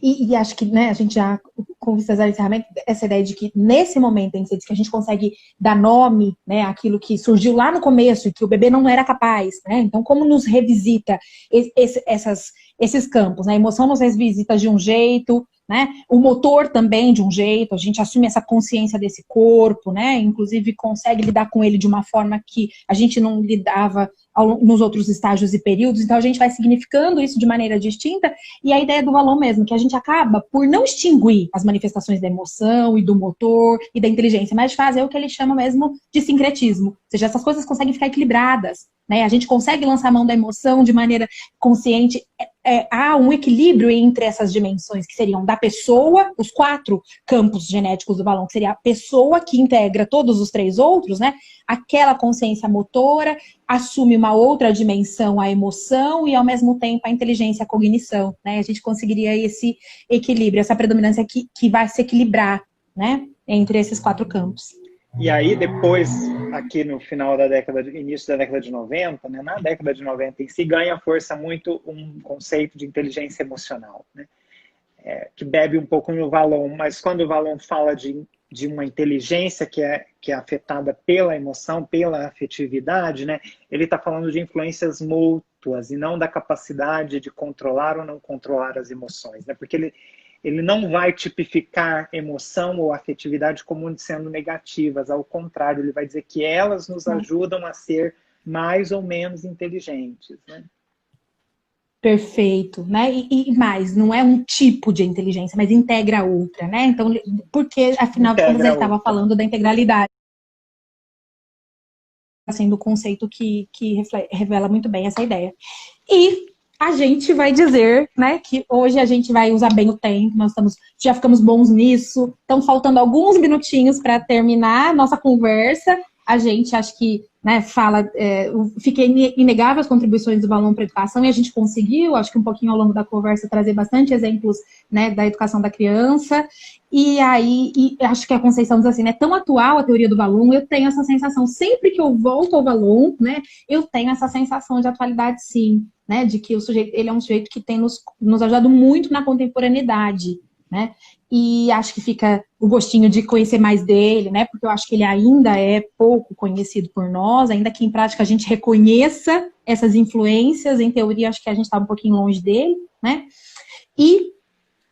E acho que, né, a gente já, com vistas ao encerramento, essa ideia de que nesse momento em que a gente consegue dar nome, né, àquilo que surgiu lá no começo e que o bebê não era capaz, né? Então, como nos revisita esses campos, né? A emoção nos revisita de um jeito, né? O motor também de um jeito, a gente assume essa consciência desse corpo, né? Inclusive consegue lidar com ele de uma forma que a gente não lidava nos outros estágios e períodos, então a gente vai significando isso de maneira distinta, e a ideia do Vallon mesmo, que a gente acaba por não extinguir as manifestações da emoção e do motor e da inteligência, mas de fazer o que ele chama mesmo de sincretismo, ou seja, essas coisas conseguem ficar equilibradas, né? A gente consegue lançar a mão da emoção de maneira consciente. Há um equilíbrio entre essas dimensões, que seriam da pessoa, os 4 campos genéticos do Vallon, que seria a pessoa que integra todos os 3 outros, né? Aquela consciência motora assume uma outra dimensão, a emoção, e ao mesmo tempo a inteligência, a cognição, né? A gente conseguiria esse equilíbrio, essa predominância que vai se equilibrar, né? Entre esses 4 campos. E aí depois, aqui no final da década, início da década de 90, né, na década de 90 em si, ganha força muito um conceito de inteligência emocional, né, que bebe um pouco no Vallon, mas quando o Vallon fala de uma inteligência que é afetada pela emoção, pela afetividade, né, ele está falando de influências mútuas e não da capacidade de controlar ou não controlar as emoções, né, porque ele não vai tipificar emoção ou afetividade como sendo negativas, ao contrário, ele vai dizer que elas nos ajudam a ser mais ou menos inteligentes, né? Perfeito, né? E mais, não é um tipo de inteligência, mas integra a outra, né? Então, porque, afinal de contas, Integra ele a estava outra. falando da integralidade, sendo o conceito que revela muito bem essa ideia. E a gente vai dizer, né, que hoje a gente vai usar bem o tempo, já ficamos bons nisso, estão faltando alguns minutinhos para terminar a nossa conversa. A gente acho que, né, fica inegável as contribuições do Valon para a educação, e a gente conseguiu, acho que um pouquinho ao longo da conversa, trazer bastante exemplos, né, da educação da criança. E aí, acho que a Conceição diz assim, né, tão atual a teoria do Valon, eu tenho essa sensação, sempre que eu volto ao Valon, né, eu tenho essa sensação de atualidade, sim, né, de que o sujeito, ele é um sujeito que tem nos ajudado muito na contemporaneidade, né, e acho que fica o gostinho de conhecer mais dele, né, porque eu acho que ele ainda é pouco conhecido por nós, ainda que em prática a gente reconheça essas influências, em teoria acho que a gente está um pouquinho longe dele, né, e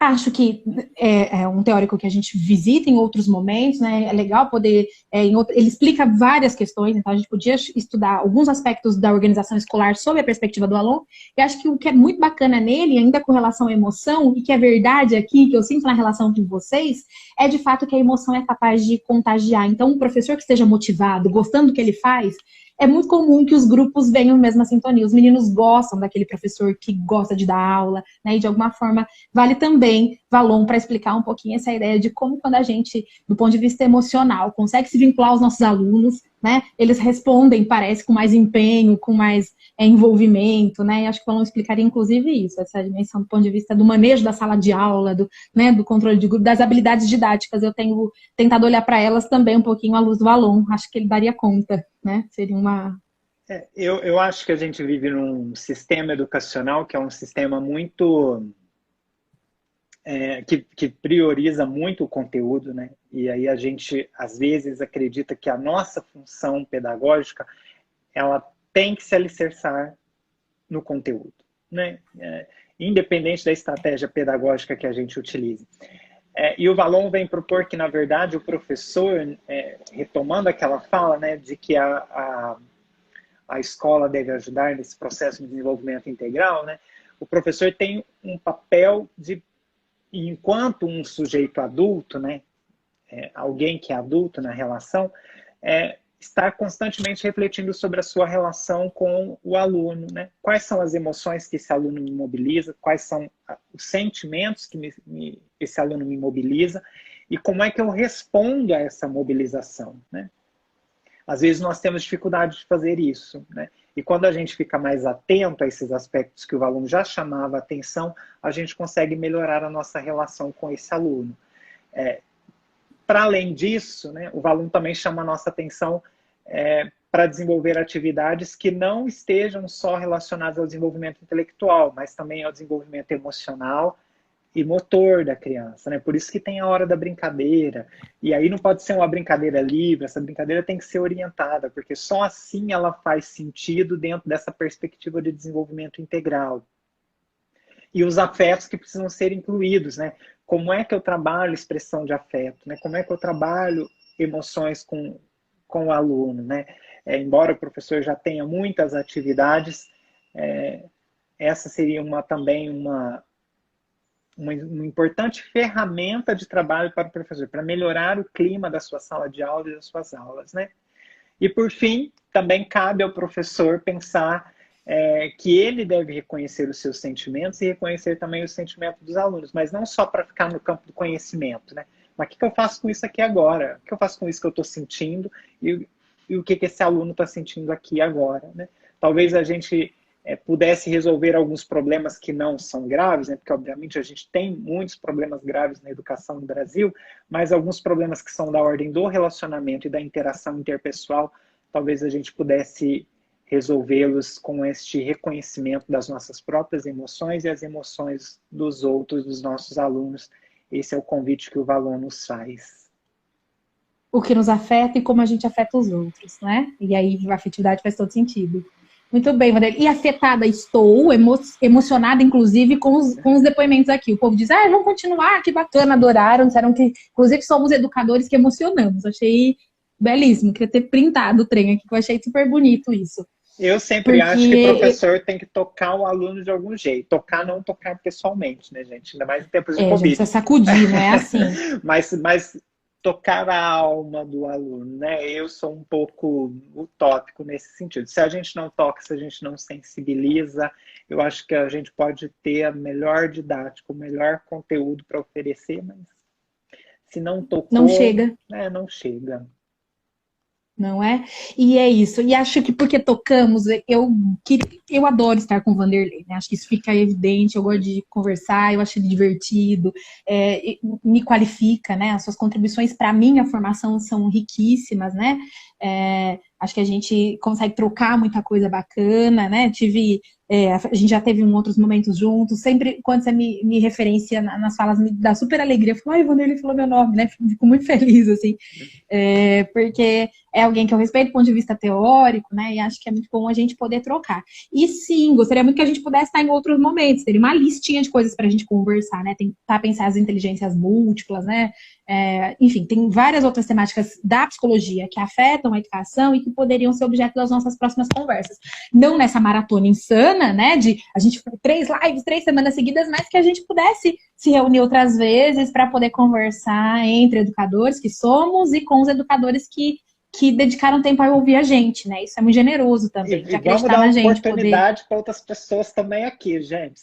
acho que é um teórico que a gente visita em outros momentos, né? É legal poder. Ele explica várias questões, então a gente podia estudar alguns aspectos da organização escolar sob a perspectiva do aluno. E acho que o que é muito bacana nele, ainda com relação à emoção, e que é verdade aqui, que eu sinto na relação com vocês, é de fato que a emoção é capaz de contagiar. Então, um professor que esteja motivado, gostando do que ele faz, é muito comum que os grupos venham na mesma sintonia. Os meninos gostam daquele professor que gosta de dar aula, né? E de alguma forma vale também Valon para explicar um pouquinho essa ideia de como quando a gente, do ponto de vista emocional, consegue se vincular aos nossos alunos, né? Eles respondem, parece, com mais empenho, com mais envolvimento, né? E acho que o Valon explicaria inclusive isso, essa dimensão do ponto de vista do manejo da sala de aula, né, do controle de grupo, das habilidades didáticas. Eu tenho tentado olhar para elas também um pouquinho à luz do Valon. Acho que ele daria conta, né? Seria uma... Eu acho que a gente vive num sistema educacional que é um sistema muito... que prioriza muito o conteúdo, né? E aí a gente, às vezes, acredita que a nossa função pedagógica, ela tem que se alicerçar no conteúdo, né? Independente da estratégia pedagógica que a gente utilize. E o Valon vem propor que, na verdade, o professor, retomando aquela fala, né, de que a escola deve ajudar nesse processo de desenvolvimento integral, né, o professor tem um papel de, enquanto um sujeito adulto, né, alguém que é adulto na relação, estar constantemente refletindo sobre a sua relação com o aluno, né? Quais são as emoções que esse aluno me mobiliza, quais são os sentimentos que esse aluno me mobiliza e como é que eu respondo a essa mobilização, né? Às vezes nós temos dificuldade de fazer isso, né? E quando a gente fica mais atento a esses aspectos que o aluno já chamava a atenção, a gente consegue melhorar a nossa relação com esse aluno. Para além disso, né, o Valon também chama a nossa atenção para desenvolver atividades que não estejam só relacionadas ao desenvolvimento intelectual, mas também ao desenvolvimento emocional e motor da criança, né? Por isso que tem a hora da brincadeira, e aí não pode ser uma brincadeira livre, essa brincadeira tem que ser orientada, porque só assim ela faz sentido dentro dessa perspectiva de desenvolvimento integral. E os afetos que precisam ser incluídos, né? Como é que eu trabalho expressão de afeto, né? Como é que eu trabalho emoções com o aluno, né? Embora o professor já tenha muitas atividades, essa seria também uma importante ferramenta de trabalho para o professor, para melhorar o clima da sua sala de aula e das suas aulas, né? E, por fim, também cabe ao professor pensar que ele deve reconhecer os seus sentimentos e reconhecer também os sentimentos dos alunos, mas não só para ficar no campo do conhecimento, né? Mas o que eu faço com isso aqui agora? O que eu faço com isso que eu estou sentindo e o que esse aluno está sentindo aqui agora, né? Talvez a gente pudesse resolver alguns problemas que não são graves, né? Porque obviamente a gente tem muitos problemas graves na educação no Brasil, mas alguns problemas que são da ordem do relacionamento e da interação interpessoal, talvez a gente pudesse resolvê-los com este reconhecimento das nossas próprias emoções e as emoções dos outros, dos nossos alunos. Esse é o convite que o Valon nos faz. O que nos afeta e como a gente afeta os outros, né? E aí a afetividade faz todo sentido. Muito bem, Vanderlei. E afetada estou, emocionada, inclusive, com os depoimentos aqui. O povo diz, vamos continuar, que bacana, adoraram. Disseram que, inclusive, somos educadores que emocionamos. Achei belíssimo. Queria ter printado o trem aqui, que eu achei super bonito isso. Eu sempre acho que o professor tem que tocar o aluno de algum jeito. Tocar, não tocar pessoalmente, né, gente? Ainda mais em tempos de Covid. Gente, precisa sacudir, não é assim. mas tocar a alma do aluno, né? Eu sou um pouco utópico nesse sentido. Se a gente não toca, se a gente não sensibiliza, eu acho que a gente pode ter a melhor didática, o melhor conteúdo para oferecer, mas se não tocou... Não chega. Não chega. Não é? E é isso. E acho que porque tocamos, eu adoro estar com o Vanderlei, né? Acho que isso fica evidente, eu gosto de conversar, eu acho ele divertido, me qualifica, né? As suas contribuições para mim, a formação são riquíssimas, né? Acho que a gente consegue trocar muita coisa bacana, né? A gente já teve outros momentos juntos, sempre quando você me referencia nas falas, me dá super alegria. Eu falo, o Vanderlei falou meu nome, né? Fico muito feliz, assim, porque é alguém que eu respeito do ponto de vista teórico, né? E acho que é muito bom a gente poder trocar. E sim, gostaria muito que a gente pudesse estar em outros momentos, teria uma listinha de coisas para a gente conversar, né? Tentar pensar as inteligências múltiplas, né? Enfim, tem várias outras temáticas da psicologia que afetam a educação e que poderiam ser objeto das nossas próximas conversas. Não nessa maratona insana, né, de a gente fazer 3 lives, 3 semanas seguidas, mas que a gente pudesse se reunir outras vezes para poder conversar entre educadores que somos e com os educadores que dedicaram tempo a ouvir a gente, né? Isso é muito generoso também. E vamos dar uma oportunidade para outras pessoas também aqui, gente.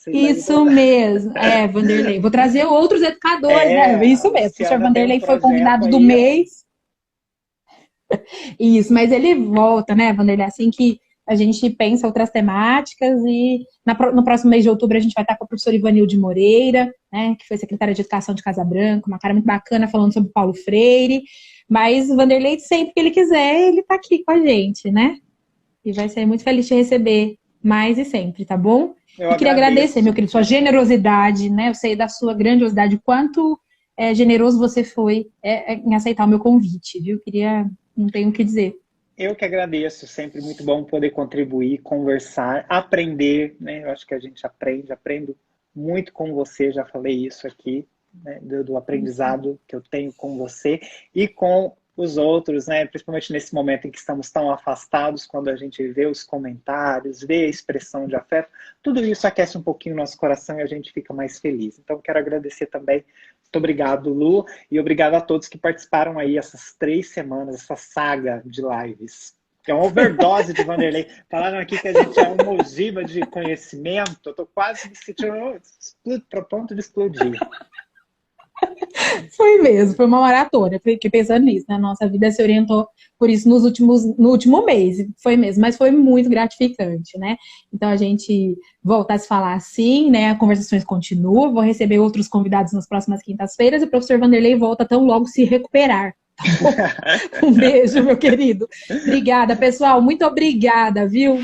Isso mesmo. Vanderlei. Vou trazer outros educadores, né? Isso mesmo. O professor Vanderlei foi convidado do mês. Isso, mas ele volta, né, Vanderlei? Assim que a gente pensa outras temáticas e no próximo mês de outubro a gente vai estar com a professora Ivanilde Moreira, né, que foi secretária de Educação de Casa Branca, uma cara muito bacana falando sobre Paulo Freire. Mas o Vanderlei, sempre que ele quiser, ele tá aqui com a gente, né? E vai ser muito feliz de receber mais e sempre, tá bom? Eu queria agradecer, meu querido, sua generosidade, né? Eu sei da sua grandiosidade, o quanto generoso você foi em aceitar o meu convite, viu? Não tenho o que dizer. Eu que agradeço, sempre muito bom poder contribuir, conversar, aprender, né? Eu acho que a gente aprendo muito com você, já falei isso aqui, né? Do aprendizado que eu tenho com você e com os outros, né? Principalmente nesse momento em que estamos tão afastados, quando a gente vê os comentários, vê a expressão de afeto, tudo isso aquece um pouquinho o nosso coração e a gente fica mais feliz. Então, quero agradecer também. Muito obrigado, Lu, e obrigado a todos que participaram aí essas 3 semanas, essa saga de lives. É uma overdose de Vanderlei. Falaram aqui que a gente é uma ogiva de conhecimento. Eu estou quase me sentindo para ponto de explodir. Foi mesmo, foi uma maratona. Eu fiquei pensando nisso, né? Nossa vida se orientou por isso no último mês. Foi mesmo, mas foi muito gratificante, né? Então a gente volta a se falar assim, né? Conversações continuam. Vou receber outros convidados nas próximas quintas-feiras e o professor Vanderlei volta tão logo se recuperar. Um beijo, meu querido. Obrigada, pessoal. Muito obrigada, viu?